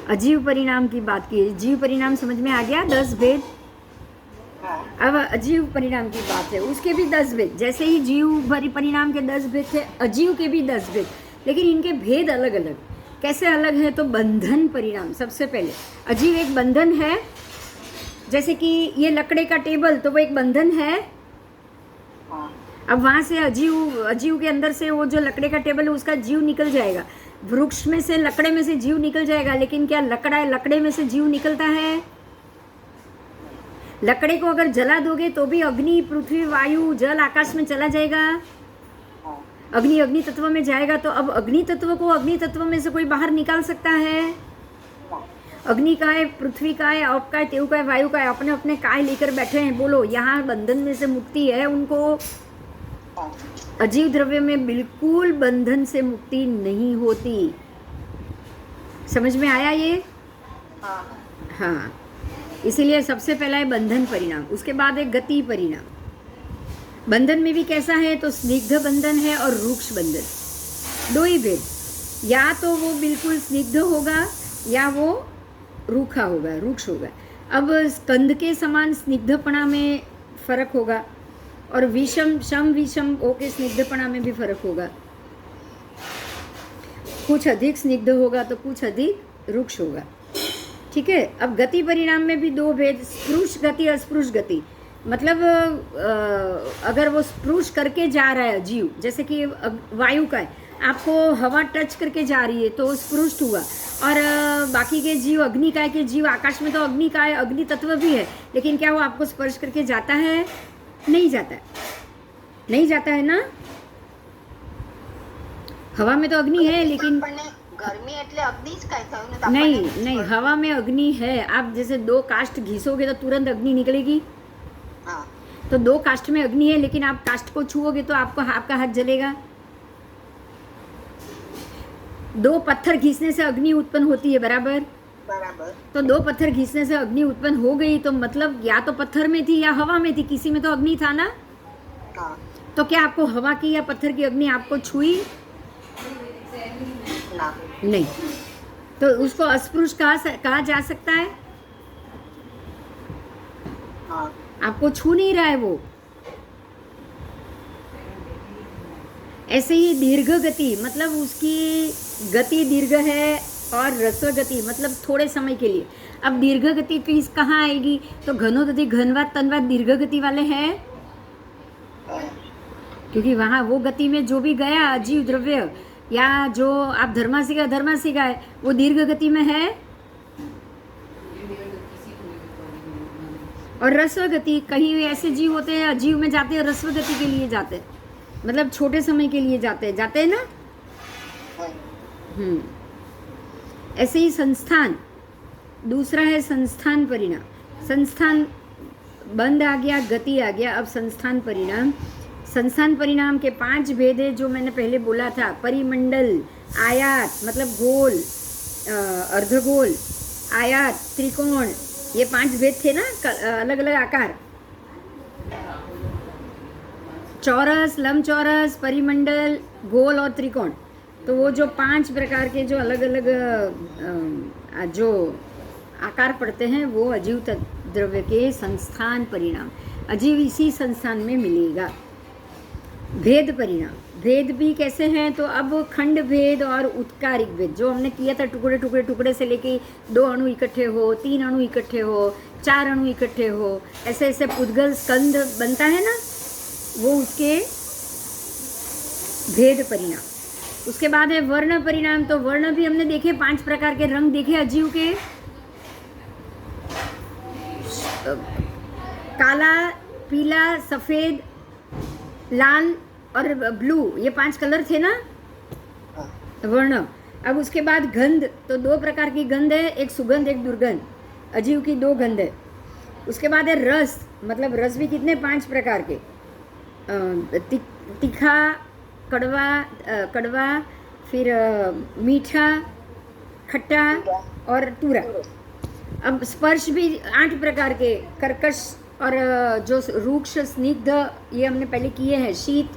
[SPEAKER 1] अजीव परिणाम की बात की, जीव परिणाम समझ में आ गया, 10 भेद। अब अजीव परिणाम की बात है, उसके भी 10 भेद। जैसे ही जीव परिणाम के 10 भेद थे, अजीव के भी 10 भेद, लेकिन इनके भेद अलग अलग। कैसे अलग है? तो बंधन परिणाम। सबसे पहले अजीव एक बंधन है, जैसे कि ये लकड़े का टेबल तो वो एक बंधन है। अब वहाँ से अजीव के अंदर से वो जो लकड़े का टेबल है उसका जीव निकल जाएगा। वृक्ष में से, लकड़े में से जीव निकल जाएगा, लेकिन क्या लकड़े में से जीव निकलता है? लकड़े को अगर जला दोगे तो भी अग्नि, पृथ्वी, वायु, जल, आकाश में चला जाएगा। अग्नि तत्व में जाएगा। तो अब अग्नि तत्व को अग्नि तत्व में से कोई बाहर निकाल सकता है? अग्नि का है, पृथ्वी का है, आप का है, तेव का है, वायु का है, अपने अपने काय लेकर बैठे हैं। बोलो, यहाँ बंधन में से मुक्ति है उनको? अजीव द्रव्य में बिल्कुल बंधन से मुक्ति नहीं होती। समझ में आया ये? हाँ, इसीलिए सबसे पहला है बंधन परिणाम, उसके बाद है गति परिणाम। बंधन में भी कैसा है? तो स्निग्ध बंधन है और रूक्ष बंधन, दो ही भेद। या तो वो बिल्कुल स्निग्ध होगा या वो रूखा होगा, रूक्ष होगा। अब स्कंद के समान स्निग्धपना में फर्क होगा और विषम होके स्निग्धपना में भी फर्क होगा। कुछ अधिक स्निग्ध होगा तो कुछ अधिक रूक्ष होगा। ठीक है, अब गति परिणाम में भी 2 भेद, स्पृश गति, अस्पृश गति। मतलब अगर वो स्पृश करके जा रहा है जीव, जैसे कि वायु का है, आपको हवा टच करके जा रही है तो स्पृष्ट हुआ। और बाकी के जीव, अग्नि का है कि जीव आकाश में तो अग्नि का है, अग्नि तत्व भी है, लेकिन क्या वो आपको स्पर्श करके जाता है? नहीं जाता है, नहीं जाता है ना। हवा में तो अग्नि है लेकिन
[SPEAKER 2] गर्मी એટલે અગ્નિ જ કાઈ થયું ને?
[SPEAKER 1] नहीं, हवा में अग्नि है। आप जैसे 2 काष्ठ घिसोगे तो तुरंत अग्नि निकलेगी।
[SPEAKER 2] हाँ,
[SPEAKER 1] तो 2 काष्ठ में अग्नि है, लेकिन आप काष्ठ को छुओगे तो आपका हाथ जलेगा। 2 पत्थर घिसने से अग्नि उत्पन्न होती है, बराबर?
[SPEAKER 2] बराबर।
[SPEAKER 1] तो 2 पत्थर घिसने से अग्नि उत्पन्न हो गई, तो मतलब या तो पत्थर में थी या हवा में थी, किसी में तो अग्नि था ना।
[SPEAKER 2] हाँ।
[SPEAKER 1] तो क्या आपको हवा की या पत्थर की अग्नि आपको छुई?
[SPEAKER 2] ना।
[SPEAKER 1] नहीं। तो उसको अस्पृश कहा जा सकता है?
[SPEAKER 2] हाँ।
[SPEAKER 1] आपको छू नहीं रहा है वो। ऐसे ही दीर्घ गति, मतलब उसकी गति दीर्घ है और ह्रस्व गति मतलब थोड़े समय के लिए। अब दीर्घ गति फीस कहाँ आएगी? तो घनोदधि, घनवाद, तनवाद दीर्घ गति वाले हैं, क्योंकि वहाँ वो गति में जो भी गया अजीव द्रव्य या जो आप धर्मासिका है वो दीर्घ गति में है। और रस्व गति, कहीं ऐसे जीव होते हैं अजीव में जाते हैं, रस्व गति के लिए जाते हैं, मतलब छोटे समय के लिए जाते हैं ना। ऐसे ही संस्थान, दूसरा है संस्थान परिणाम। संस्थान बंद आ गया, गति आ गया, अब संस्थान परिणाम। संस्थान परिणाम के 5 भेद है जो मैंने पहले बोला था। परिमंडल, आयात मतलब गोल, अर्धगोल, आयात, त्रिकोण, ये 5 भेद थे ना, अलग अलग आकार। चौरस, लंबचौरस, परिमंडल, गोल और त्रिकोण। तो वो जो 5 प्रकार के जो अलग अलग जो आकार पड़ते हैं वो अजीव द्रव्य के संस्थान परिणाम। अजीव इसी संस्थान में मिलेगा। भेद परिणाम, भेद भी कैसे हैं, तो अब खंड भेद और उत्कारिक भेद जो हमने किया था, टुकड़े टुकड़े टुकड़े से लेके 2 अणु इकट्ठे हो, 3 अणु इकट्ठे हो, 4 अणु इकट्ठे हो, ऐसे ऐसे पुद्गल स्कंद बनता है ना, वो उसके भेद परिणाम। उसके बाद है वर्ण परिणाम। तो वर्ण भी हमने देखे, 5 प्रकार के रंग देखे अजीव के, काला, पीला, सफ़ेद, लाल और ब्लू, ये 5 कलर थे ना वर्ण। अब उसके बाद गंध, तो 2 प्रकार की गंध है, एक सुगंध एक दुर्गंध, अजीव की 2 गंध है। उसके बाद है रस, मतलब रस भी कितने, 5 प्रकार के, तीखा, कड़वा, फिर मीठा, खट्टा और तुरा। अब स्पर्श भी 8 प्रकार के, कर्कश और जो रूक्ष, स्निग्ध, ये हमने पहले किए हैं, शीत,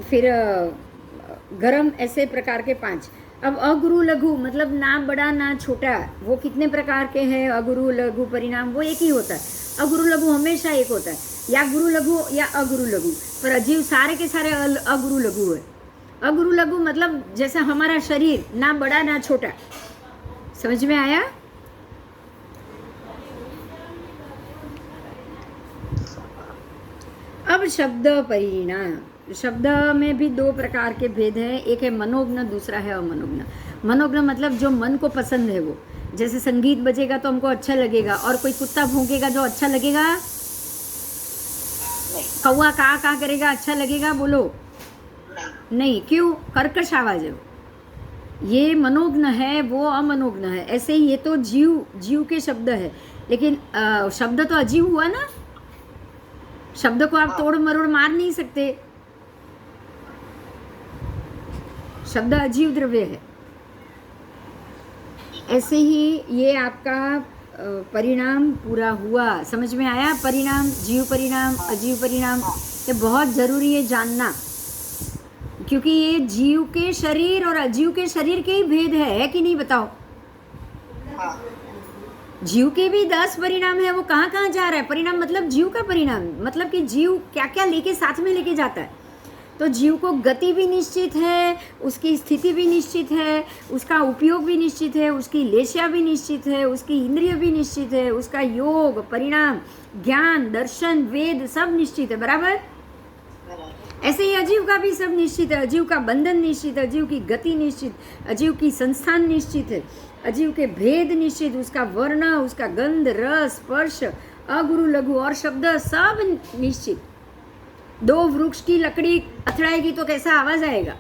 [SPEAKER 1] फिर गरम, ऐसे प्रकार के 5। अब अगुरु लघु मतलब ना बड़ा ना छोटा, वो कितने प्रकार के हैं अगुरु लघु परिणाम, वो एक ही होता है। अगुरु लघु हमेशा एक होता है, या गुरु लघु या अगुरु लघु, पर अजीव सारे के सारे अगुरु लघु है। अगुरु लघु मतलब जैसा हमारा शरीर, ना बड़ा ना छोटा। समझ में आया? अब शब्द परिणाम। शब्द में भी 2 प्रकार के भेद हैं, एक है मनोज्ञ, दूसरा है अमनोज्ञ। मनोज्ञ मतलब जो मन को पसंद है वो, जैसे संगीत बजेगा तो हमको अच्छा लगेगा, और कोई कुत्ता भौंकेगा जो अच्छा लगेगा, कौवा का करेगा अच्छा लगेगा, बोलो नहीं, क्यों? कर्कश आवाज है, ये मनोज्ञ है, वो अमनोज्ञ है। ऐसे ही ये तो जीव के शब्द है, लेकिन शब्द तो अजीव हुआ ना, शब्द को आप तोड़ मरोड़ मार नहीं सकते, शब्द अजीव द्रव्य है। ऐसे ही ये आपका परिणाम पूरा हुआ। समझ में आया? परिणाम, जीव परिणाम, अजीव परिणाम, ये बहुत ज़रूरी है जानना, क्योंकि ये जीव के शरीर और अजीव के शरीर के ही भेद है कि नहीं, बताओ? जीव के भी 10 परिणाम है, वो कहाँ कहाँ जा रहा है? परिणाम मतलब जीव का परिणाम, मतलब कि जीव क्या क्या लेके साथ में लेके जाता है। तो जीव को गति भी निश्चित है, उसकी स्थिति भी निश्चित है, उसका उपयोग भी निश्चित है, उसकी लेशा भी निश्चित है, उसकी इंद्रिय भी निश्चित है, उसका योग, परिणाम, ज्ञान, दर्शन, वेद सब निश्चित है, बराबर? ऐसे ही अजीव का भी सब निश्चित है। अजीव का बंधन निश्चित है, अजीव की गति निश्चित, अजीव की संस्थान निश्चित है, अजीव के भेद निश्चित, उसका वर्ण, उसका गंध, रस, स्पर्श, अगुरु लघु और शब्द सब निश्चित। 2 वृक्ष की लकड़ी अथड़ाएगी तो कैसा आवाज आएगा?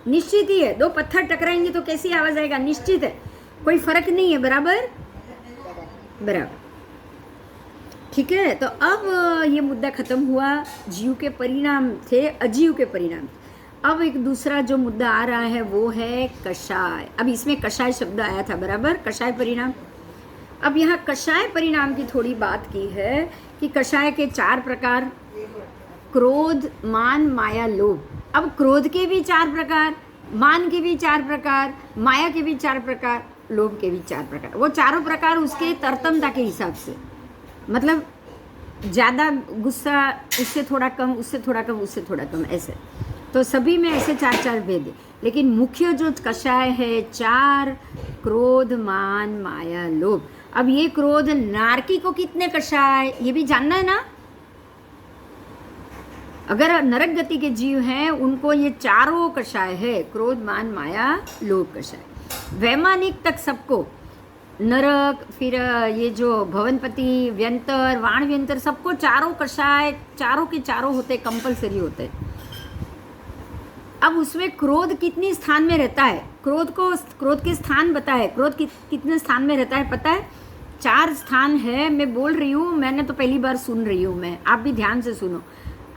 [SPEAKER 1] निश्चित ही है। 2 पत्थर टकराएंगे तो कैसी आवाज आएगा? निश्चित है, कोई फर्क नहीं है, बराबर? बराबर, ठीक है। तो अब ये मुद्दा खत्म हुआ, जीव के परिणाम थे, अजीव के परिणाम। अब एक दूसरा जो मुद्दा आ रहा है वो है कषाय। अब इसमें कषाय शब्द आया था, बराबर? कषाय परिणाम। अब यहाँ कषाय परिणाम की थोड़ी बात की है कि कषाय के 4 प्रकार, क्रोध, मान, माया, लोभ। अब क्रोध के भी 4 प्रकार, मान के भी 4 प्रकार, माया के भी 4 प्रकार, लोभ के भी 4 प्रकार। वो चारों प्रकार उसके तरतमता के हिसाब से, मतलब ज़्यादा गुस्सा, उससे थोड़ा कम, उससे थोड़ा कम, उससे थोड़ा कम, ऐसे। तो सभी में ऐसे 4 भेद है, लेकिन मुख्य जो कषाय है 4, क्रोध, मान, माया, लोभ। अब ये क्रोध, नारकी को कितने कषाय, ये भी जानना है ना। अगर नरक गति के जीव हैं उनको ये 4 कषाय है, क्रोध, मान, माया, लोभ कषाय। वैमानिक तक सबको नरक, फिर ये जो भवनपति, व्यंतर, वाण व्यंतर, सबको चारों कषाय, चारों के चारों होते, कंपलसरी होते। अब उसमें क्रोध कितनी स्थान में रहता है, क्रोध के स्थान बताए, क्रोध कितने स्थान में रहता है पता है? 4 स्थान है। मैं बोल रही हूँ, मैंने तो पहली बार सुन रही हूँ मैं, आप भी ध्यान से सुनो।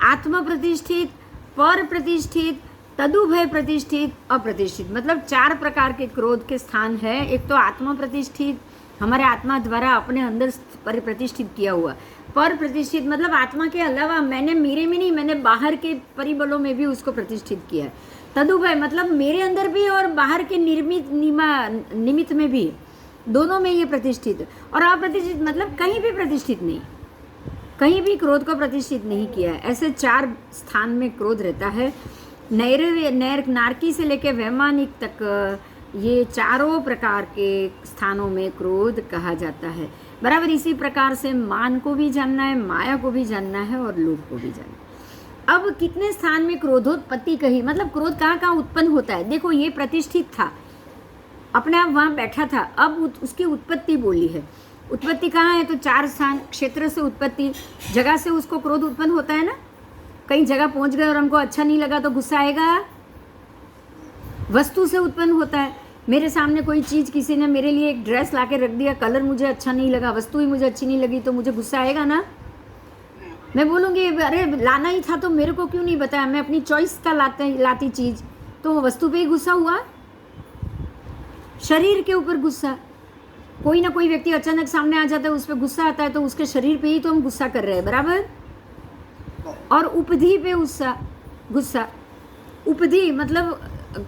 [SPEAKER 1] आत्म प्रतिष्ठित, पर प्रतिष्ठित, तदुभय प्रतिष्ठित, अप्रतिष्ठित, मतलब 4 प्रकार के क्रोध के स्थान है। एक तो आत्म प्रतिष्ठित, हमारे आत्मा द्वारा अपने अंदर प्रतिष्ठित किया हुआ। पर प्रतिष्ठित मतलब आत्मा के अलावा मैंने मेरे में नहीं, मैंने बाहर के परिबलों में भी उसको प्रतिष्ठित किया है। तदुभय मतलब मेरे अंदर भी और बाहर के निमित्त में भी, दोनों में ये प्रतिष्ठित। और अप्रतिष्ठित मतलब कहीं भी प्रतिष्ठित नहीं, कहीं भी क्रोध को प्रतिष्ठित नहीं किया है। ऐसे 4 स्थान में क्रोध रहता है। नारकी से लेकर वैमानिक तक ये चारों प्रकार के स्थानों में क्रोध कहा जाता है। बराबर इसी प्रकार से मान को भी जानना है, माया को भी जानना है और लोभ को भी जानना है। अब कितने स्थान में क्रोधोत्पत्ति कही, मतलब क्रोध कहाँ कहाँ उत्पन्न होता है। देखो ये प्रतिष्ठित था, अपने आप वहाँ बैठा था, अब उसकी उत्पत्ति बोली है। उत्पत्ति कहाँ है? तो 4 स्थान, क्षेत्र से उत्पत्ति, जगह से उसको क्रोध उत्पन्न होता है ना। कहीं जगह पहुँच गए और हमको अच्छा नहीं लगा तो गुस्सा आएगा। वस्तु से उत्पन्न होता है, मेरे सामने कोई चीज़, किसी ने मेरे लिए एक ड्रेस ला के रख दिया, कलर मुझे अच्छा नहीं लगा, वस्तु ही मुझे अच्छी नहीं लगी, तो मुझे गुस्सा आएगा ना। मैं बोलूँगी अरे लाना ही था तो मेरे को क्यों नहीं बताया, मैं अपनी चॉइस का लाती चीज़, तो वो वस्तु पे ही गुस्सा हुआ। शरीर के ऊपर गुस्सा, कोई ना कोई व्यक्ति अचानक सामने आ जाता है, उस पर गुस्सा आता है, तो उसके शरीर पे ही तो हम गुस्सा कर रहे हैं, बराबर। और उपधि पे गुस्सा, उपधि मतलब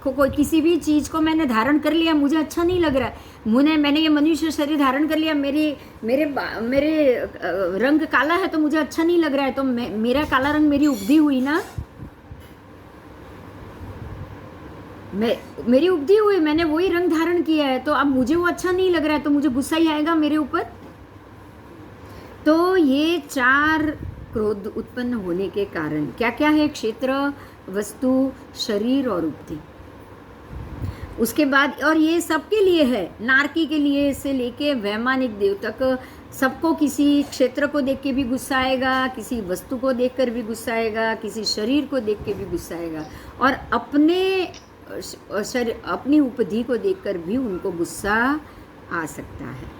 [SPEAKER 1] कोई किसी भी चीज़ को मैंने धारण कर लिया, मुझे अच्छा नहीं लग रहा है, मैंने ये मनुष्य शरीर धारण कर लिया, मेरे रंग काला है तो मुझे अच्छा नहीं लग रहा है, तो मेरा काला रंग मेरी उपधि हुई ना, मेरी उपधि हुई, मैंने वही रंग धारण किया है, तो अब मुझे वो अच्छा नहीं लग रहा है, तो मुझे गुस्सा ही आएगा मेरे ऊपर। तो ये 4 क्रोध उत्पन्न होने के कारण क्या क्या है? क्षेत्र, वस्तु, शरीर और उपधि। उसके बाद, और ये सबके लिए है, नारकी के लिए से लेके वैमानिक देव तक, सबको किसी क्षेत्र को देख के भी गुस्सा आएगा, किसी वस्तु को देखकर भी गुस्सा आएगा, किसी शरीर को देख के भी गुस्सा आएगा, और अपनी उपधि को देखकर भी उनको गुस्सा आ सकता है।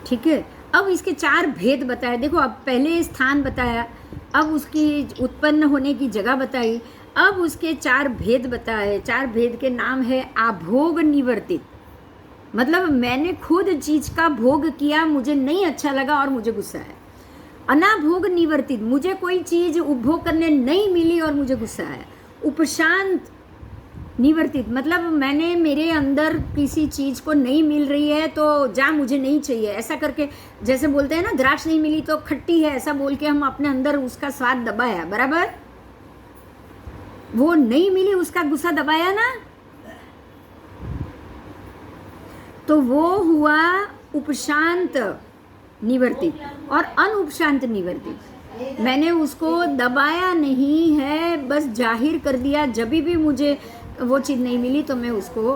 [SPEAKER 1] ठीक है। अब इसके 4 भेद बताए। देखो, अब पहले स्थान बताया, अब उसकी उत्पन्न होने की जगह बताई, अब उसके 4 भेद बताए। 4 भेद के नाम है आभोग निवर्तित, मतलब मैंने खुद चीज का भोग किया, मुझे नहीं अच्छा लगा और मुझे गुस्सा आया। अनाभोग निवर्तित, मुझे कोई चीज उपभोग करने नहीं मिली और मुझे गुस्सा आया। उपशांत निवर्तित, मतलब मैंने मेरे अंदर किसी चीज़ को नहीं मिल रही है तो मुझे नहीं चाहिए, ऐसा करके, जैसे बोलते हैं ना द्राक्ष नहीं मिली तो खट्टी है, ऐसा बोल के हम अपने अंदर उसका स्वाद दबाया, बराबर। वो नहीं मिली, उसका गुस्सा दबाया ना, तो वो हुआ उपशांत निवर्तित। और अनुपशांत निवर्तित, मैंने उसको दबाया नहीं है, बस जाहिर कर दिया, जब भी मुझे वो चीज़ नहीं मिली तो मैं उसको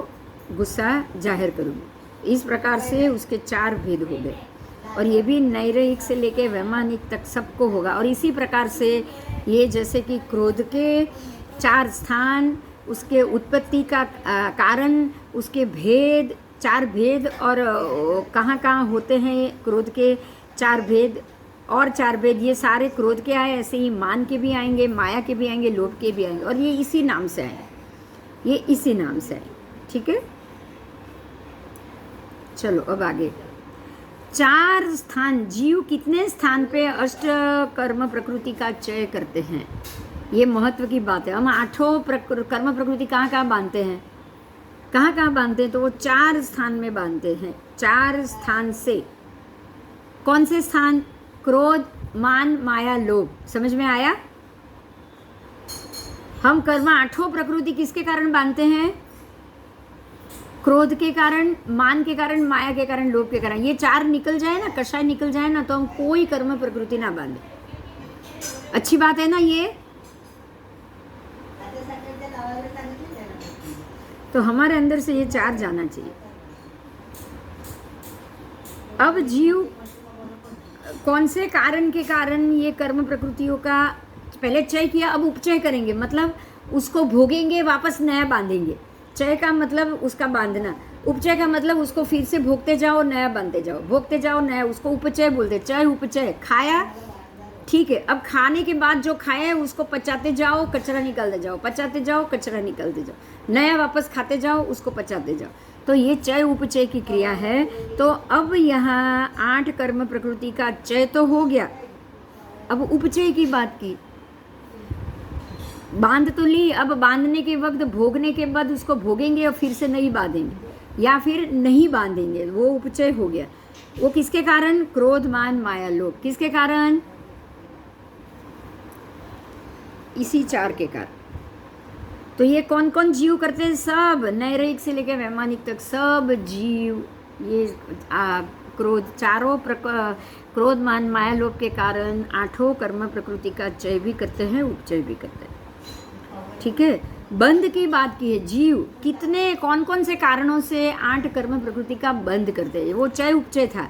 [SPEAKER 1] गुस्सा जाहिर करूँगी। इस प्रकार से उसके 4 भेद हो गए, और ये भी नैरयिक से लेके वैमानिक तक सबको होगा। और इसी प्रकार से ये जैसे कि क्रोध के 4 स्थान, उसके उत्पत्ति का कारण, उसके भेद, 4 भेद, और कहाँ कहाँ होते हैं क्रोध के 4 भेद, और 4 भेद, ये सारे क्रोध के आए, ऐसे ही मान के भी आएंगे, माया के भी आएंगे, लोभ के भी आएंगे, और ये इसी नाम से आए, ये इसी नाम से आए। ठीक है, चलो अब आगे। 4 स्थान, जीव कितने स्थान पे अष्ट कर्म प्रकृति का चय करते हैं, ये महत्व की बात है। हम 8 कर्म प्रकृति कहाँ कहाँ बांधते हैं, कहाँ कहाँ बांधते हैं, तो वो 4 स्थान में बांधते हैं। 4 स्थान से, कौन से स्थान? क्रोध, मान, माया, लोभ। समझ में आया? हम कर्म 8 प्रकृति किसके कारण बांधते हैं? क्रोध के कारण, मान के कारण, माया के कारण, लोभ के कारण। ये 4 निकल जाए ना, कषाय निकल जाए ना, तो हम कोई कर्म प्रकृति ना बांधे। अच्छी बात है ना ये? तो हमारे अंदर से ये 4 जाना चाहिए। अब जीव कौन से कारण के कारण ये कर्म प्रकृतियों का पहले चय किया, अब उपचय करेंगे, मतलब उसको भोगेंगे, वापस नया बांधेंगे। चय का मतलब उसका बांधना, उपचय का मतलब उसको फिर से भोगते जाओ, नया बांधते जाओ, भोगते जाओ नया, उसको उपचय बोलते। चय उपचय, खाया ठीक है, अब खाने के बाद जो खाया है उसको पचाते जाओ, कचरा निकालते जाओ, पचाते जाओ, कचरा निकालते जाओ, नया वापस खाते जाओ, उसको पचाते जाओ। तो ये चय उपचय की क्रिया है। तो अब यहाँ 8 कर्म प्रकृति का चय तो हो गया, अब उपचय की बात की, बांध तो ली, अब बांधने के वक्त भोगने के बाद उसको भोगेंगे और फिर से नहीं बांधेंगे या फिर नहीं बांधेंगे, वो उपचय हो गया। वो किसके कारण? क्रोध मान माया लोभ। किसके कारण? इसी 4 के कारण। तो ये कौन कौन जीव करते हैं? सब, नैरिक से लेकर वैमानिक तक सब जीव ये क्रोध, चारों क्रोध मान माया लोभ के कारण 8 कर्म प्रकृति का चय भी करते हैं, उपचय भी करते हैं। ठीक है, बंध की बात की है। जीव कितने कौन कौन से कारणों से 8 कर्म प्रकृति का बंध करते हैं? वो चय उपचय था,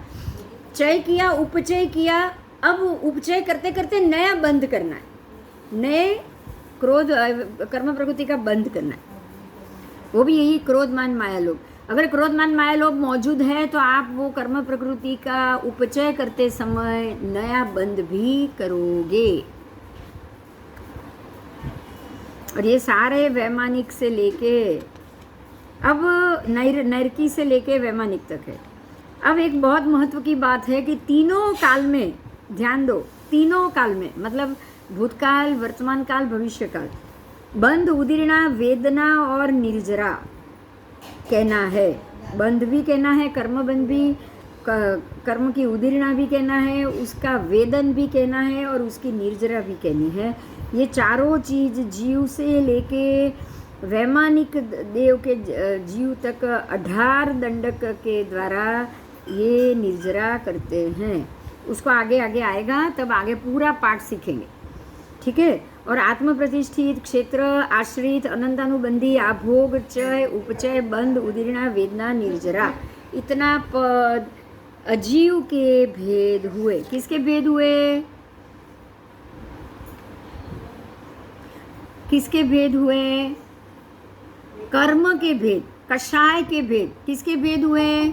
[SPEAKER 1] चय किया, उपचय किया, अब उपचय करते करते नया बंध करना है, नए क्रोध कर्म प्रकृति का बंद करना है, वो भी यही क्रोध मान माया लोभ। अगर क्रोध मान माया लोभ मौजूद है तो आप वो कर्म प्रकृति का उपचय करते समय नया बंद भी करोगे। और ये सारे वैमानिक से लेके अब नैरकी से लेके वैमानिक तक है। अब एक बहुत महत्व की बात है कि तीनों काल में, ध्यान दो, तीनों काल में मतलब भूतकाल, वर्तमान काल, भविष्य काल, बंध, उदीर्णा, वेदना और निर्जरा कहना है। बंध भी कहना है, कर्म बंध भी, कर्म की उदीर्णा भी कहना है, उसका वेदन भी कहना है और उसकी निर्जरा भी कहनी है। ये चारों चीज जीव से लेके वैमानिक देव के जीव तक 18 दंडक के द्वारा ये निर्जरा करते हैं। उसको आगे आगे आएगा, तब आगे पूरा पाठ सीखेंगे। ठीक है, और आत्म प्रतिष्ठित, क्षेत्र, आश्रित, अनंतानुबंधी, आभोग, चय, उपचय, बंध, उदीर्णा, वेदना, निर्जरा, इतना पद अजीव के भेद हुए। किसके भेद हुए? किसके भेद हुए? कर्म के भेद, कषाय के भेद। किसके भेद हुए?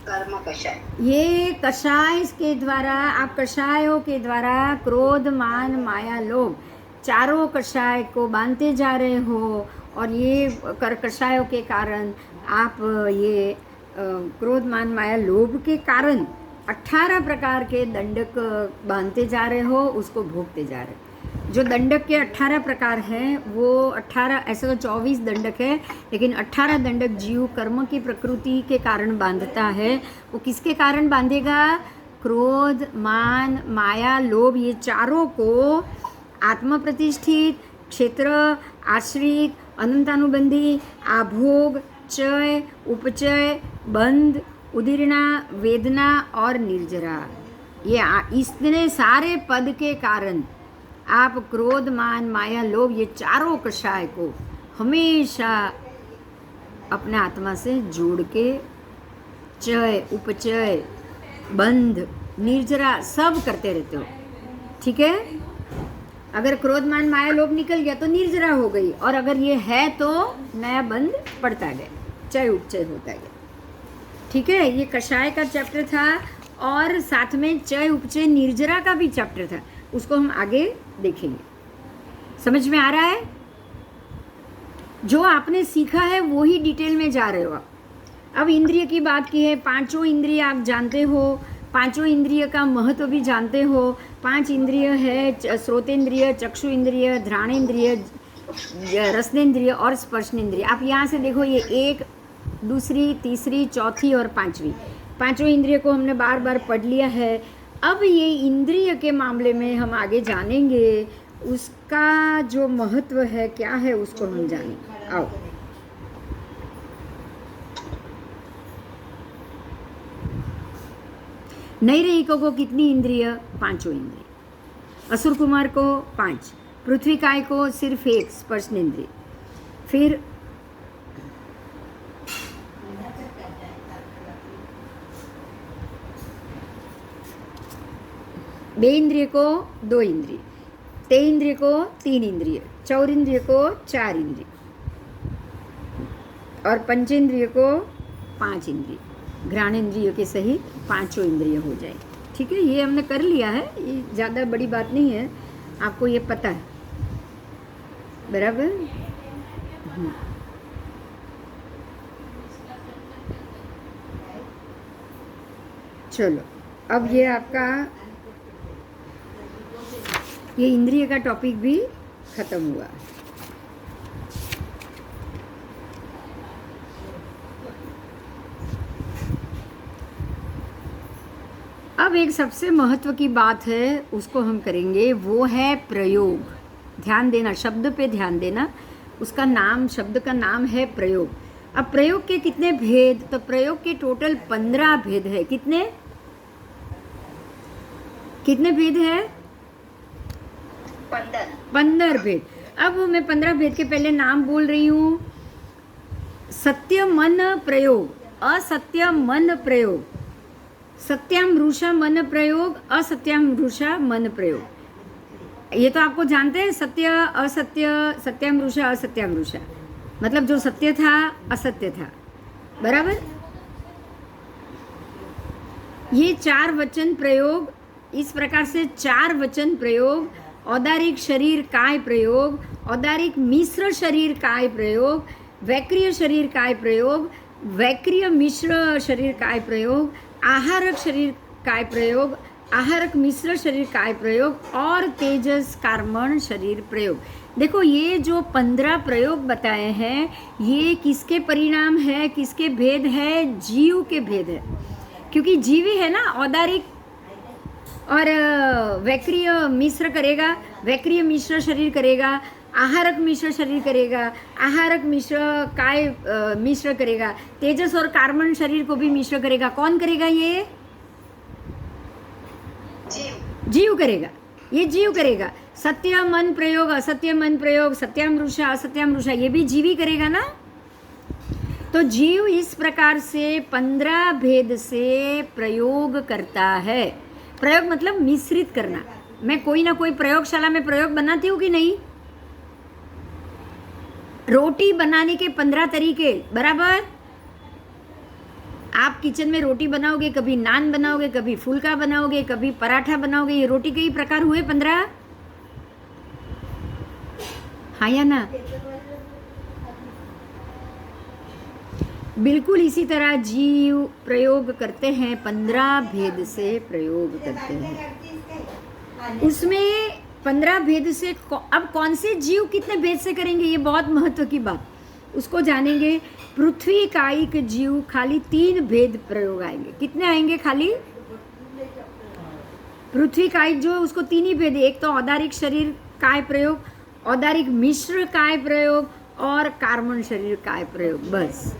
[SPEAKER 2] कर्म कषाय।
[SPEAKER 1] ये कषाय के द्वारा, आप कषायों के द्वारा क्रोध मान माया लोभ चारों कषाय को बांधते जा रहे हो, और ये कषायों के कारण आप ये क्रोध मान माया लोभ के कारण 18 प्रकार के दंडक बांधते जा रहे हो, उसको भोगते जा रहे हो। जो दंडक के 18 प्रकार हैं वो 18, ऐसे तो 24 दंडक है, लेकिन 18 दंडक जीव कर्म की प्रकृति के कारण बांधता है। वो किसके कारण बांधेगा? क्रोध मान माया लोभ, ये चारों को आत्म प्रतिष्ठित, क्षेत्र, आश्रित, अनंतानुबंधी, आभोग, चय, उपचय, बंध, उदीर्णा, वेदना और निर्जरा, ये इतने सारे पद के कारण आप क्रोध मान माया लोभ ये चारों कषाय को हमेशा अपने आत्मा से जोड़ के चय, उपचय, बंध, निर्जरा सब करते रहते हो। ठीक है, अगर क्रोध मान माया लोभ निकल गया तो निर्जरा हो गई, और अगर ये है तो नया बंध पड़ता गया, चय उपचय होता गया। ठीक है, ये कषाय का चैप्टर था, और साथ में चय उपचय निर्जरा का भी चैप्टर था, उसको हम आगे देखेंगे। समझ में आ रहा है? जो आपने सीखा है वो ही डिटेल में जा रहे हो आप। अब इंद्रिय की बात की है, 5 इंद्रिय आप जानते हो, 5 इंद्रिय का महत्व भी जानते हो। 5 इंद्रिय है श्रोतेंद्रिय, चक्षु इंद्रिय, घ्राणेंद्रिय, रसनेंद्रिय और स्पर्शनेंद्रिय। आप यहाँ से देखो, ये 1, दूसरी, तीसरी, चौथी और 5वीं, 5 इंद्रिय को हमने बार बार पढ़ लिया है। अब ये इंद्रिय के मामले में हम आगे जानेंगे, उसका जो महत्व है क्या है उसको हम जानेंगे। आओ, नैरेयिकों को कितनी इंद्रिय? 5 इंद्रिय। असुर कुमार को 5, पृथ्वी काय को सिर्फ 1 स्पर्शनेंद्रिय। फिर बे इंद्रिय को 2 इंद्रिय, ते इंद्रिय को 3 इंद्रिय, चौरिंद्रिय को 4 इंद्रिय और पंचेंद्रिय को 5 इंद्रिय, घ्राणेंद्रिय के सहित 5 इंद्रिय हो जाए। ठीक है, ये हमने कर लिया है, ये ज़्यादा बड़ी बात नहीं है, आपको ये पता है बराबर। चलो अब ये आपका ये इंद्रिय का टॉपिक भी खत्म हुआ। अब एक सबसे महत्व की बात है, उसको हम करेंगे, वो है प्रयोग। ध्यान देना, शब्द पे ध्यान देना, उसका नाम, शब्द का नाम है प्रयोग। अब प्रयोग के कितने भेद? तो प्रयोग के टोटल 15 भेद है। कितने भेद है? 15 भेद। अब मैं 15 भेद के पहले नाम बोल रही हूँ। सत्य मन प्रयोग, असत्य मन प्रयोग, सत्याम रूषा मन प्रयोग, असत्याम रूषा मन प्रयोग। ये तो आपको जानते हैं, सत्य असत्य, सत्याम रूषा असत्याम रूषा, मतलब जो सत्य था असत्य था, बराबर। ये 4 वचन प्रयोग, इस प्रकार से 4 वचन प्रयोग, औदारिक शरीर काय प्रयोग, औदारिक मिश्र शरीर काय प्रयोग, वैक्रिय शरीर काय प्रयोग, वैक्रिय मिश्र शरीर काय प्रयोग, आहारक शरीर काय प्रयोग, आहारक मिश्र शरीर काय प्रयोग और तेजस कार्मण शरीर प्रयोग। देखो ये जो 15 प्रयोग बताए हैं, ये किसके परिणाम है, किसके भेद है? जीव के भेद है, क्योंकि जीवी है ना, औदारिक और वैक्रिय मिश्र करेगा, वैक्रिय मिश्र शरीर करेगा, आहारक मिश्र शरीर करेगा, आहारक मिश्र काय मिश्र करेगा, तेजस और कार्बन शरीर को भी मिश्र करेगा। कौन करेगा? ये जीव करेगा, ये जीव करेगा। सत्य मन प्रयोग, असत्य मन प्रयोग, सत्याम रूषा असत्याम रूषा, ये भी जीव ही करेगा ना। तो जीव इस प्रकार से 15 भेद से प्रयोग करता है। प्रयोग मतलब मिश्रित करना। मैं कोई ना कोई प्रयोगशाला में प्रयोग बनाती हूँ कि नहीं? रोटी बनाने के 15 तरीके, बराबर। आप किचन में रोटी बनाओगे, कभी नान बनाओगे, कभी फुलका बनाओगे, कभी पराठा बनाओगे, ये रोटी के ही प्रकार हुए 15, हाँ या ना? बिल्कुल इसी तरह जीव प्रयोग करते हैं, 15 भेद से प्रयोग करते हैं। उसमें 15 भेद से अब कौन से जीव कितने भेद से करेंगे, ये बहुत महत्व की बात, उसको जानेंगे। पृथ्वी कायिक जीव खाली 3 भेद प्रयोग आएंगे। कितने आएंगे? खाली पृथ्वी कायिक जो, उसको 3 ही भेद, एक तो औदारिक शरीर काय प्रयोग, औदारिक मिश्र काय प्रयोग और कार्बन शरीर काय प्रयोग, बस।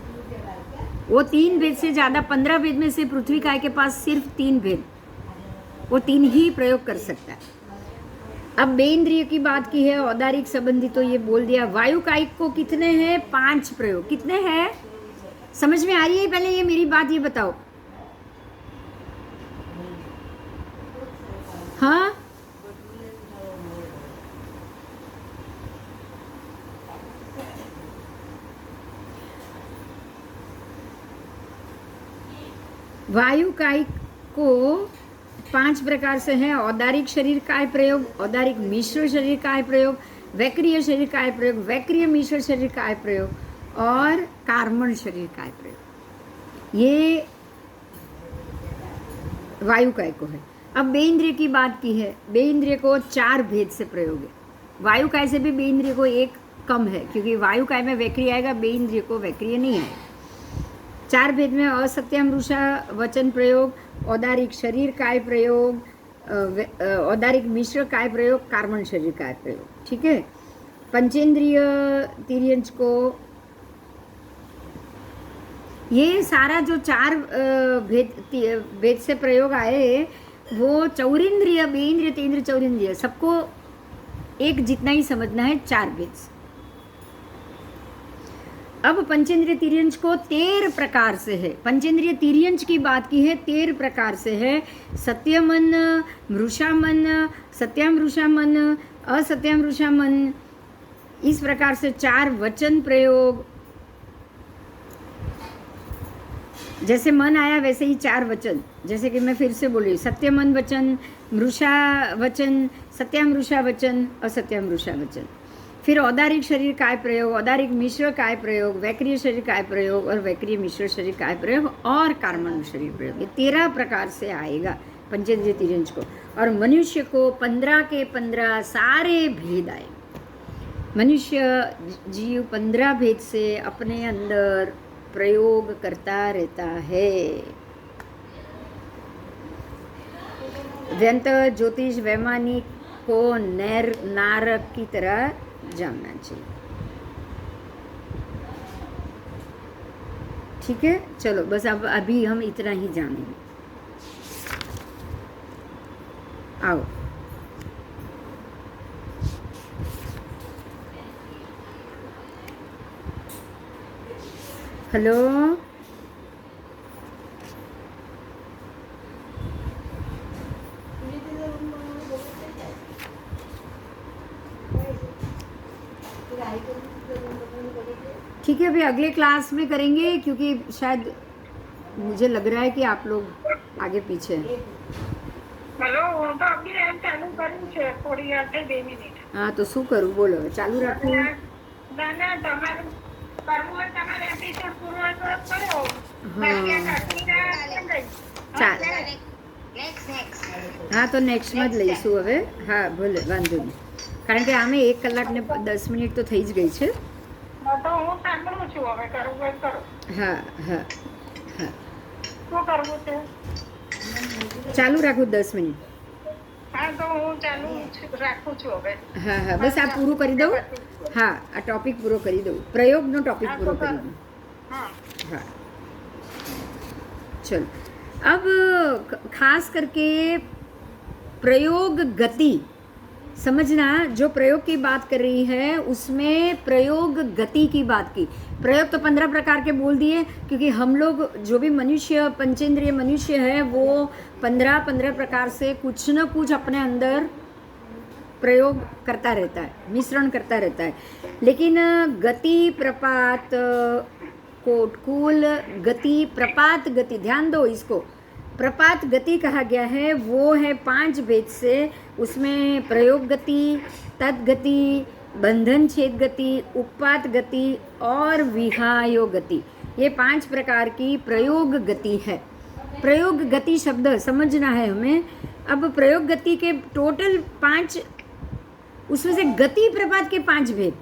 [SPEAKER 1] वो 3 भेद से ज़्यादा, 15 भेद में से पृथ्वी काय के पास सिर्फ 3 भेद, वो 3 ही प्रयोग कर सकता है। अब बेइंद्रिय की बात की है, औदारिक संबंधी तो ये बोल दिया। वायु कायिक को कितने हैं? 5 प्रयोग। कितने हैं? समझ में आ रही है? पहले ये मेरी बात ये बताओ, हाँ? वायु कायिक को 5 प्रकार से है। औदारिक शरीर काय प्रयोग, औदारिक मिश्र शरीर काय प्रयोग, वैक्रिय शरीर काय प्रयोग, वैक्रिय मिश्र शरीर काय प्रयोग और कार्बन शरीर काय प्रयोग, ये वायु काय को है। अब बेइंद्रिय की बात की है, बेइंद्रिय को 4 भेद से प्रयोग है। वायु काय से भी बेइंद्रिय को 1 कम है, क्योंकि वायु काय में वैक्रिय आएगा, बेइंद्रिय को वैक्रिय नहीं आएगा। 4 भेद में असत्याम रूषा वचन प्रयोग, औदारिक शरीर काय प्रयोग, औदारिक मिश्र काय प्रयोग, कार्बन शरीर काय प्रयोग, ठीक है। पंचेंद्रिय तिर्यंच को, ये सारा जो 4 भेद से प्रयोग आए, वो चौरिंद्रिय, बेइंद्रिय, तेंद्रिय, चौरिंद्रिय, सबको एक जितना ही समझना है, 4 भेद से। अब पंचेंद्रिय तिर्यंच को 13 प्रकार से है। पंचेंद्रिय तिर्यंच की बात की है 13 प्रकार से है। सत्यमन, मृषामन, सत्यामृषामन, असत्यामृषामन, इस प्रकार से 4 वचन प्रयोग। जैसे मन आया वैसे ही 4 वचन, जैसे कि मैं फिर से बोली, सत्यमन वचन, मृषा वचन, सत्यामृषा वचन, असत्यामृषा वचन। फिर औदारिक शरीर काय प्रयोग, औदारिक मिश्र काय प्रयोग, वैक्रिय शरीर काय प्रयोग और वैक्रिय मिश्र शरीर काय प्रयोग और कार्मण शरीर प्रयोग। ये 13 प्रकार से आएगा पंचेंद्रिय तिर्यंच को। और मनुष्य को 15 के 15 सारे भेद आए। मनुष्य जीव 15 भेद से अपने अंदर प्रयोग करता रहता है। व्यंत, ज्योतिष, वैमानिक को नारक की तरह जानना चाहिए। ठीक है, चलो बस अब अभी हम इतना ही जानेंगे। आओ, हेलो, ठीक है, अभी अगले क्लास में करेंगे क्योंकि शायद मुझे लग रहा है कि आप लोग आगे पीछे हैं।
[SPEAKER 3] हेलो, હું તો અભી એમ ચાલુ કર્યું છે થોડી વાર થઈ 2 મિનિટ.
[SPEAKER 1] हाँ तो શું કરું બોલો, ચાલુ રાખું?
[SPEAKER 3] ના ના, તમારું કરવું હોય તમારે એપિસોડ પૂરો હોય તો કરો. બાકી આ કાકીના કેમ ગઈ?
[SPEAKER 1] ચાલ.
[SPEAKER 2] નેક્સ્ટ
[SPEAKER 1] હા તો નેક્સ્ટમાં જ લઈશું હવે. હા ભલે, વાંધો નહીં, કારણ કે આમે 1 કલાક ને 10 મિનિટ તો થઈ જ ગઈ છે.
[SPEAKER 3] તો હું સાંભળું છું, હવે કરવું હોય કરો.
[SPEAKER 1] હા હા હા,
[SPEAKER 3] શું કરવું છે?
[SPEAKER 1] ચાલુ રાખું 10 મિનિટ.
[SPEAKER 3] હા તો હું ચાલુ રાખું છું હવે.
[SPEAKER 1] હા હા, બસ આ પૂરું કરી દઉં. હા, આ ટોપિક પૂરો કરી દઉં, પ્રયોગનો ટોપિક પૂરો કરી દઉં.
[SPEAKER 3] હા
[SPEAKER 1] हाँ, चलो अब खास करके प्रयोग गति समझना। जो प्रयोग की बात कर रही है उसमें प्रयोग गति की बात की। प्रयोग तो 15 प्रकार के बोल दिए, क्योंकि हम लोग जो भी मनुष्य, पंचेंद्रिय मनुष्य है, वो 15 प्रकार से कुछ न कुछ अपने अंदर प्रयोग करता रहता है, मिश्रण करता रहता है। लेकिन गति, प्रपात, कोटकुल गति, प्रपात गति, ध्यान दो इसको, प्रपात गति कहा गया है, वो है 5 भेद से। उसमें प्रयोग गति, तद्गति, बंधन छेद गति, उत्पात गति और विहायो गति, ये 5 प्रकार की प्रयोग गति है। प्रयोग गति शब्द समझना है हमें। अब प्रयोग गति के टोटल 5, उसमें से गति प्रपात के 5 भेद,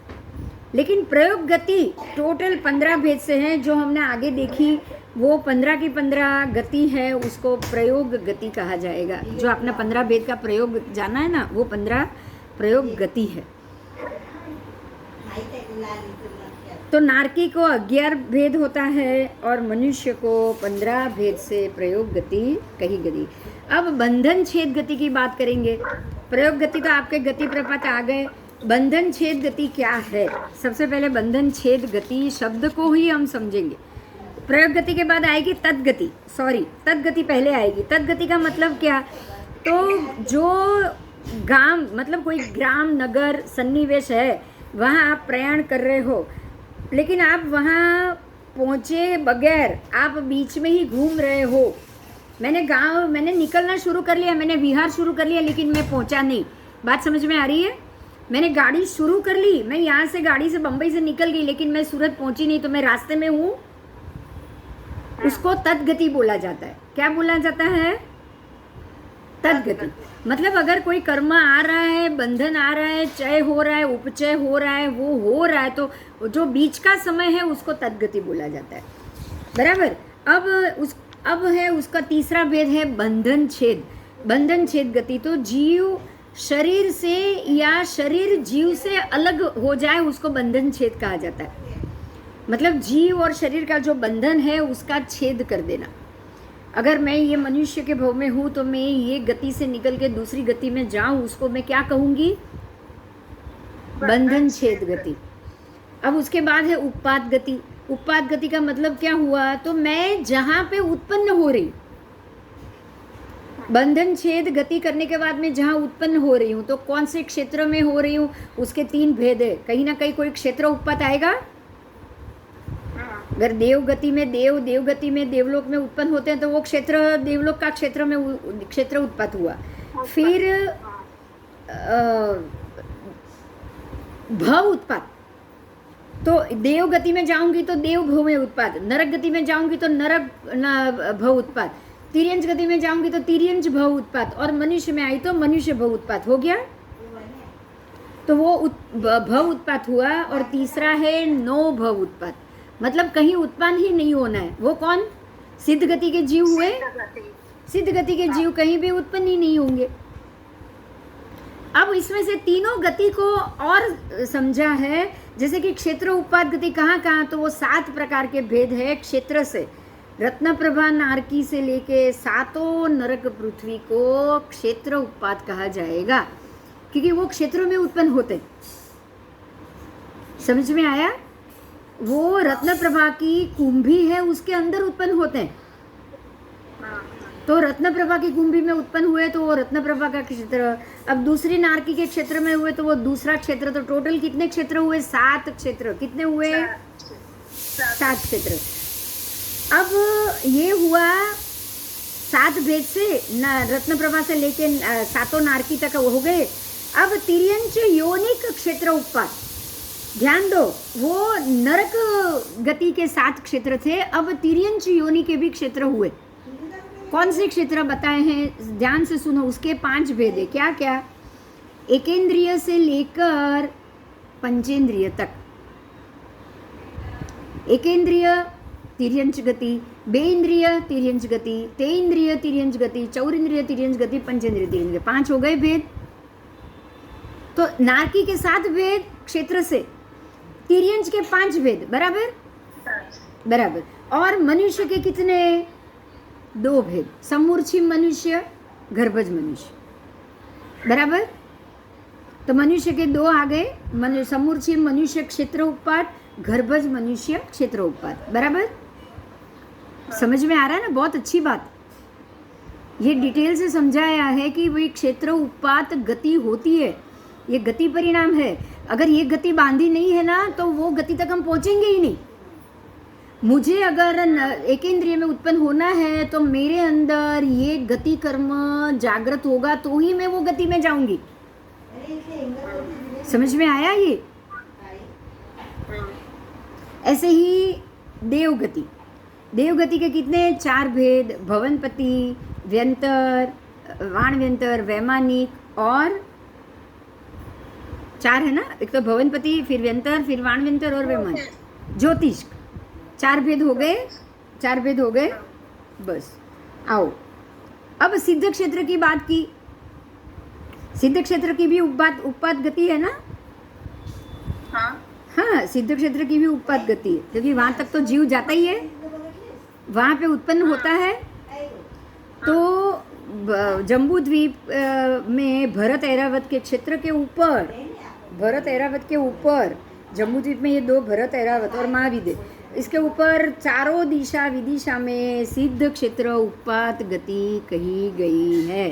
[SPEAKER 1] लेकिन प्रयोग गति टोटल 15 भेद से हैं। जो हमने आगे देखी वो 15 की 15 गति है, उसको प्रयोग गति कहा जाएगा। जो आपने 15 भेद का प्रयोग जाना है ना, वो 15 प्रयोग गति है। तो नारकी को 11 भेद होता है और मनुष्य को 15 भेद से प्रयोग गति कही गई। अब बंधन छेद गति की बात करेंगे। प्रयोग गति तो आपके गति प्रपात आ गए। बंधन छेद गति क्या है? सबसे पहले बंधन छेद गति शब्द को ही हम समझेंगे। प्रयोग गति के बाद आएगी तद्गति, तद्गति पहले आएगी। तद्गति का मतलब क्या? तो जो गांव, मतलब कोई ग्राम, नगर, सन्निवेश है, वहाँ आप प्रयाण कर रहे हो, लेकिन आप वहाँ पहुँचे बगैर आप बीच में ही घूम रहे हो। मैंने निकलना शुरू कर लिया, मैंने विहार शुरू कर लिया, लेकिन मैं पहुँचा नहीं। बात समझ में आ रही है? मैंने गाड़ी शुरू कर ली, मैं यहाँ से गाड़ी से बम्बई से निकल गई, लेकिन मैं सूरत पहुँची नहीं, तो मैं रास्ते में हूँ। उसको तद्गति बोला जाता है। क्या बोला जाता है? तद्गति। मतलब अगर कोई कर्म आ रहा है, बंधन आ रहा है, चय हो रहा है, उपचय हो रहा है, वो हो रहा है, तो जो बीच का समय है उसको तद्गति बोला जाता है। बराबर। अब है उसका तीसरा भेद है बंधन छेद। बंधन छेद गति, तो जीव शरीर से या शरीर जीव से अलग हो जाए, उसको बंधन छेद कहा जाता है। मतलब जीव और शरीर का जो बंधन है उसका छेद कर देना। अगर मैं ये मनुष्य के भव में हूँ तो मैं ये गति से निकल के दूसरी गति में जाऊँ, उसको मैं क्या कहूँगी? बंधन छेद गति। अब उसके बाद है उत्पाद गति। उत्पाद गति का मतलब क्या हुआ, तो मैं जहाँ पे उत्पन्न हो रही, बंधन छेद गति करने के बाद में जहाँ उत्पन्न हो रही हूँ, तो कौन से क्षेत्र में हो रही हूँ, उसके 3 भेद है। कहीं ना कहीं कोई क्षेत्र उत्पाद आएगा। अगर देव गति में देव गति में देवलोक में उत्पन्न होते हैं तो वो क्षेत्र देवलोक का क्षेत्र में क्षेत्र उत्पन्न हुआ। फिर भव उत्पाद, तो देव गति में जाऊंगी तो देव भव में उत्पाद, नरक गति में जाऊंगी तो नरक भव उत्पाद, तिर्यंज गति में जाऊंगी तो तिर्यंज भव उत्पाद, और मनुष्य में आई तो मनुष्य भव उत्पाद हो गया। तो वो भव उत्पाद हुआ। और तीसरा है नो भव उत्पाद, मतलब कहीं उत्पन्न ही नहीं होना है। वो कौन, सिद्ध गति के जीव हुए। सिद्ध गति के जीव कहीं भी उत्पन्न ही नहीं होंगे। अब इसमें से तीनों गति को और समझा है, जैसे कि क्षेत्र उत्पाद गति कहाँ कहाँ, तो वो 7 प्रकार के भेद है क्षेत्र से। रत्नप्रभा नारकी से लेके 7 नरक पृथ्वी को क्षेत्र उत्पाद कहा जाएगा, क्योंकि वो क्षेत्रों में उत्पन्न होते। समझ में आया। वो रत्नप्रभा की कुंभी है, उसके अंदर उत्पन्न होते हैं। तो रत्नप्रभा की कुंभी में उत्पन्न हुए तो वो रत्नप्रभा का क्षेत्र। अब दूसरी नारकी के क्षेत्र में हुए तो वो दूसरा क्षेत्र। तो टोटल कितने क्षेत्र हुए, 7 क्षेत्र। कितने हुए, 7 क्षेत्र। अब ये हुआ 7 भेद से रत्नप्रभा से लेके 7 नारकी तक हो गए। अब तिर्यंच योनिक क्षेत्र उत्पाद, ध्यान दो, वो नरक गति के 7 क्षेत्र थे। अब तिर्यंच योनि के भी क्षेत्र हुए। कौन से क्षेत्र बताए हैं, ध्यान से सुनो। उसके 5 भेद है। क्या क्या, एकेंद्रिय से लेकर पंचेंद्रिय तक। एकेंद्रिय तिर्यंच गति, बेइंद्रिय तिर्यंच गति, तेइंद्रिय तिर्यंच गति, चौरिंद्रिय तिर्यंच गति, पंचेंद्रिय तिर्यंच गति। 5 हो गए भेद। तो नारकी के 7 भेद क्षेत्र से, तिर्यंच के 5 भेद, बराबर बराबर। और मनुष्य के कितने, 2 भेद, समूर्छी मनुष्य, गर्भज मनुष्य, बराबर। तो मनुष्य के 2 आ गए, समूर्छी मनुष्य क्षेत्र उत्पाद, गर्भज मनुष्य क्षेत्र उत्पाद, बराबर। समझ में आ रहा है ना, बहुत अच्छी बात। ये डिटेल से समझाया है कि वही क्षेत्र उत्पाद गति होती है, ये गति परिणाम है। अगर ये गति बांधी नहीं है ना तो वो गति तक हम पहुंचेंगे ही नहीं। मुझे अगर एकेंद्रिय में उत्पन्न होना है तो मेरे अंदर ये गति कर्म जागृत होगा तो ही मैं वो गति में जाऊंगी। समझ में आया ये। ऐसे ही देवगति, देवगति के कितने, 4 भेद, भवनपति, व्यंतर, वाणव्यंतर, वैमानिक, और 4 है ना, एक तो भवनपति, फिर व्यंतर, फिर वाणव्यंतर और वैमानिक, ज्योतिष। 4 भेद हो गए, 4 भेद हो गए, बस। आओ अब सिद्ध क्षेत्र की बात की। सिद्ध क्षेत्र की भी उत्पाद गति है ना। हाँ, सिद्ध क्षेत्र की भी उत्पाद गति है, क्योंकि वहां तक तो जीव जाता ही है, वहां पे उत्पन्न होता है। तो जम्बू द्वीप में भरत ऐरावत के क्षेत्र के ऊपर, भरत ऐरावत के ऊपर, जम्बू द्वीप में ये 2 भरत ऐरावत और महाविद्य, इसके ऊपर चारों दिशा विदिशा में सिद्ध क्षेत्र उत्पाद गति कही गई है।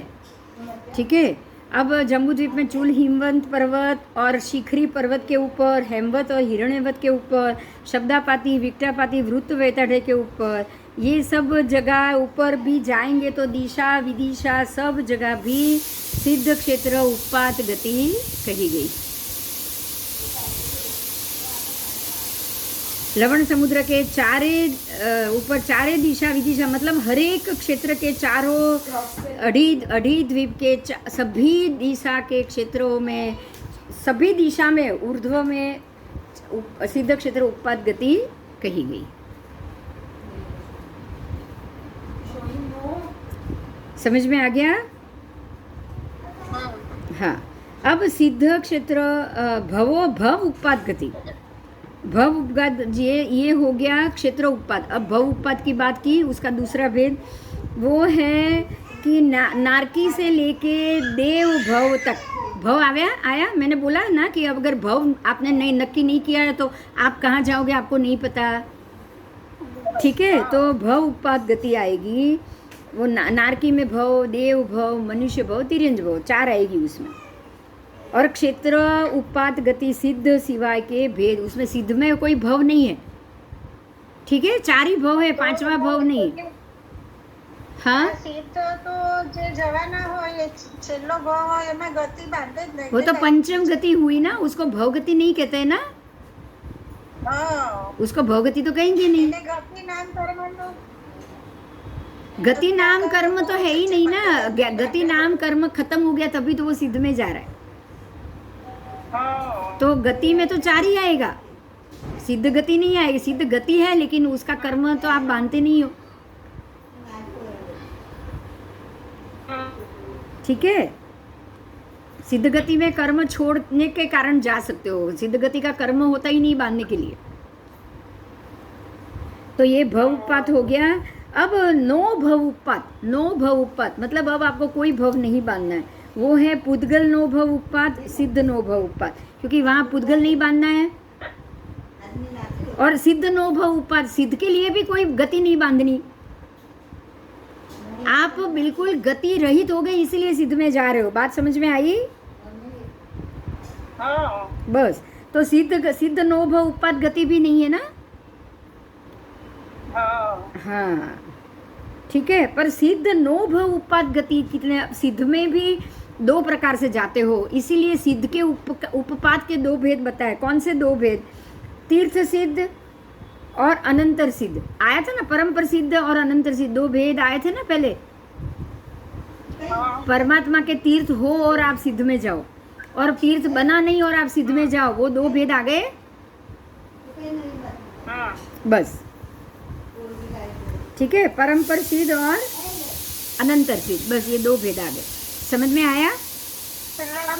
[SPEAKER 1] ठीक है। अब जम्बू द्वीप में चूल हिमवंत पर्वत और शिखरी पर्वत के ऊपर, हेमवत और हिरण्यवत के ऊपर, शब्दापाती, विक्टापाती, वृत्त वैतढ़े के ऊपर, ये सब जगह ऊपर भी जाएंगे तो दिशा विदिशा सब जगह भी सिद्ध क्षेत्र उत्पाद गति कही गई। लवण समुद्र के ऊपर चारे दिशा विदिशा, मतलब हर एक क्षेत्र के चारों अढ़ी द्वीप के सभी दिशा के क्षेत्रों में, सभी दिशा में ऊर्ध्व में सिद्ध क्षेत्र उत्पाद गति कही गई। समझ में आ गया। हाँ, अब सिद्ध क्षेत्र भव उत्पाद गति, भव उपगाद, ये हो गया क्षेत्र उत्पाद। अब भव उत्पाद की बात की, उसका दूसरा भेद वो है कि नारकी से लेके देव भव तक, भव आया मैंने बोला ना कि अगर भव आपने नहीं नक्की नहीं किया है तो आप कहाँ जाओगे आपको नहीं पता, ठीक है। तो भव उत्पाद गति आएगी, वो नारकी में भव, देव भव, मनुष्य भव, तिरंज भव, 4 आएगी उसमें। और क्षेत्र उत्पाद गति सिद्ध सिवाय के भेद, उसमें सिद्ध में कोई भव नहीं है, ठीक है। 4 ही भव है, 5वां भव नहीं। हाँ
[SPEAKER 3] સિદ્ધ તો જે જવાના હોય એ છેલ્લો ભાવ હોય એમાં ગતિ બાંધે જ નહીં.
[SPEAKER 1] वो तो पंचम गति हुई ना, उसको भव गति नहीं कहते हैं ना,
[SPEAKER 3] હા.
[SPEAKER 1] उसको भव गति तो कहेंगे नहीं।
[SPEAKER 3] એને ગતિ નામ કરવાનું.
[SPEAKER 1] गति नाम कर्म तो है ही नहीं ना, गति नाम कर्म खत्म हो गया तभी तो वो सिद्ध में जा रहा है।
[SPEAKER 3] હા.
[SPEAKER 1] तो गति में तो 4 ही आएगा, सिद्ध गति नहीं आएगी। सिद्ध गति है लेकिन उसका कर्म तो आप बांधते नहीं हो, ठीक है। सिद्ध गति में कर्म छोड़ने के कारण जा सकते हो, सिद्ध गति का कर्म होता ही नहीं बांधने के लिए। तो ये भव उत्पात हो गया। अब नो भव उत्पात मतलब अब आपको कोई भव नहीं बांधना है, वो है पुद्गल नो भव उत्पात, सिद्ध नो भव उत्पात, क्योंकि वहाँ पुद्गल नहीं बांधना है। और सिद्ध नो भव उत्पात, सिद्ध के लिए भी कोई गति नहीं बांधनी, आप बिल्कुल गति रहित हो गए इसलिए सिद्ध में जा रहे हो। बात समझ में आई?
[SPEAKER 3] હા.
[SPEAKER 1] बस, तो सिद्ध नो भव उत्पात गति भी नहीं है ना।
[SPEAKER 3] હા.
[SPEAKER 1] हाँ ठीक है, पर सिद्ध नो भव उत्पात गति कितने, सिद्ध में भी 2 प्रकार से जाते हो, इसीलिए सिद्ध के उपपात के 2 भेद बताए। कौन से 2 भेद? तीर्थ सिद्ध और अनंतर सिद्ध आया था ना, परम प्रसिद्ध और अनंतर सिद्ध 2 भेद आए थे ना पहले। परमात्मा के तीर्थ हो और आप सिद्ध में जाओ, और तीर्थ बना नहीं और आप सिद्ध में जाओ, वो 2 भेद आ गए।
[SPEAKER 3] હા.
[SPEAKER 1] बस ठीक है, परम प्रसिद्ध और अनंतर सिद्ध, बस ये 2 भेद आ गए। समझ में आया?
[SPEAKER 3] એટલે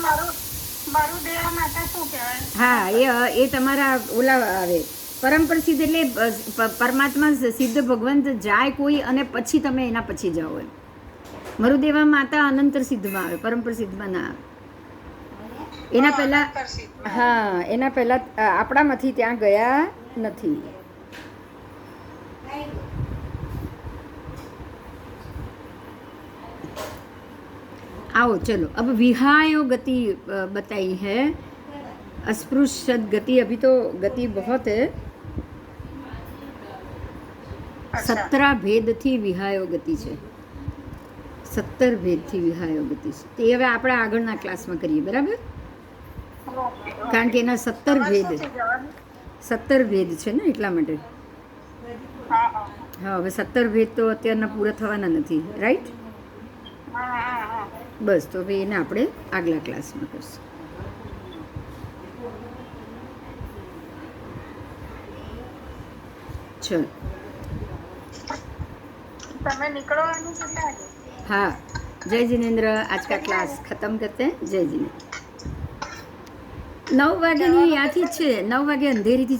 [SPEAKER 3] મારું દેવા માટે શું કહેવાય?
[SPEAKER 1] હા, એ તમારા ઓલા આવે પરમ પ્રસિદ્ધ, એટલે પરમાત્મા સિદ્ધ ભગવંત જાય કોઈ અને પછી તમે એના પછી જાઓ એમ। મરુદેવા માતા અનંતર સિદ્ધમાં આવે, પરમ પ્રસિદ્ધમાં ના આવે। એના પહેલા, હા, એના પહેલા આપણામાંથી ત્યાં ગયા નથી। आओ चलो, अब विहायो गति बताई है, अस्पृश्यत गति। अभी तो गति बहुत है, 17 भेद थी विहायो गति છે, 17 भेद थी વિહાયો ગતિ છે। તે હવે આપણે આગળના ક્લાસમાં કરીએ, બરાબર? કારણ કે એના 17 भेद છે ને, એટલા માટે। હા, હવે 17 भेद તો અત્યારના પૂરા થવાના નથી, રાઈટ? બસ, તો હવે એને આપણે આગલા ક્લાસમાં કરશું। चलो, हाँ, जय जिनेन्द्र। आज का क्लास खत्म करते हैं। जय जिनेन्द्र। 9 વાગ્યાની ત્યાંથી જ છે, 9 વાગે અંધેરીથી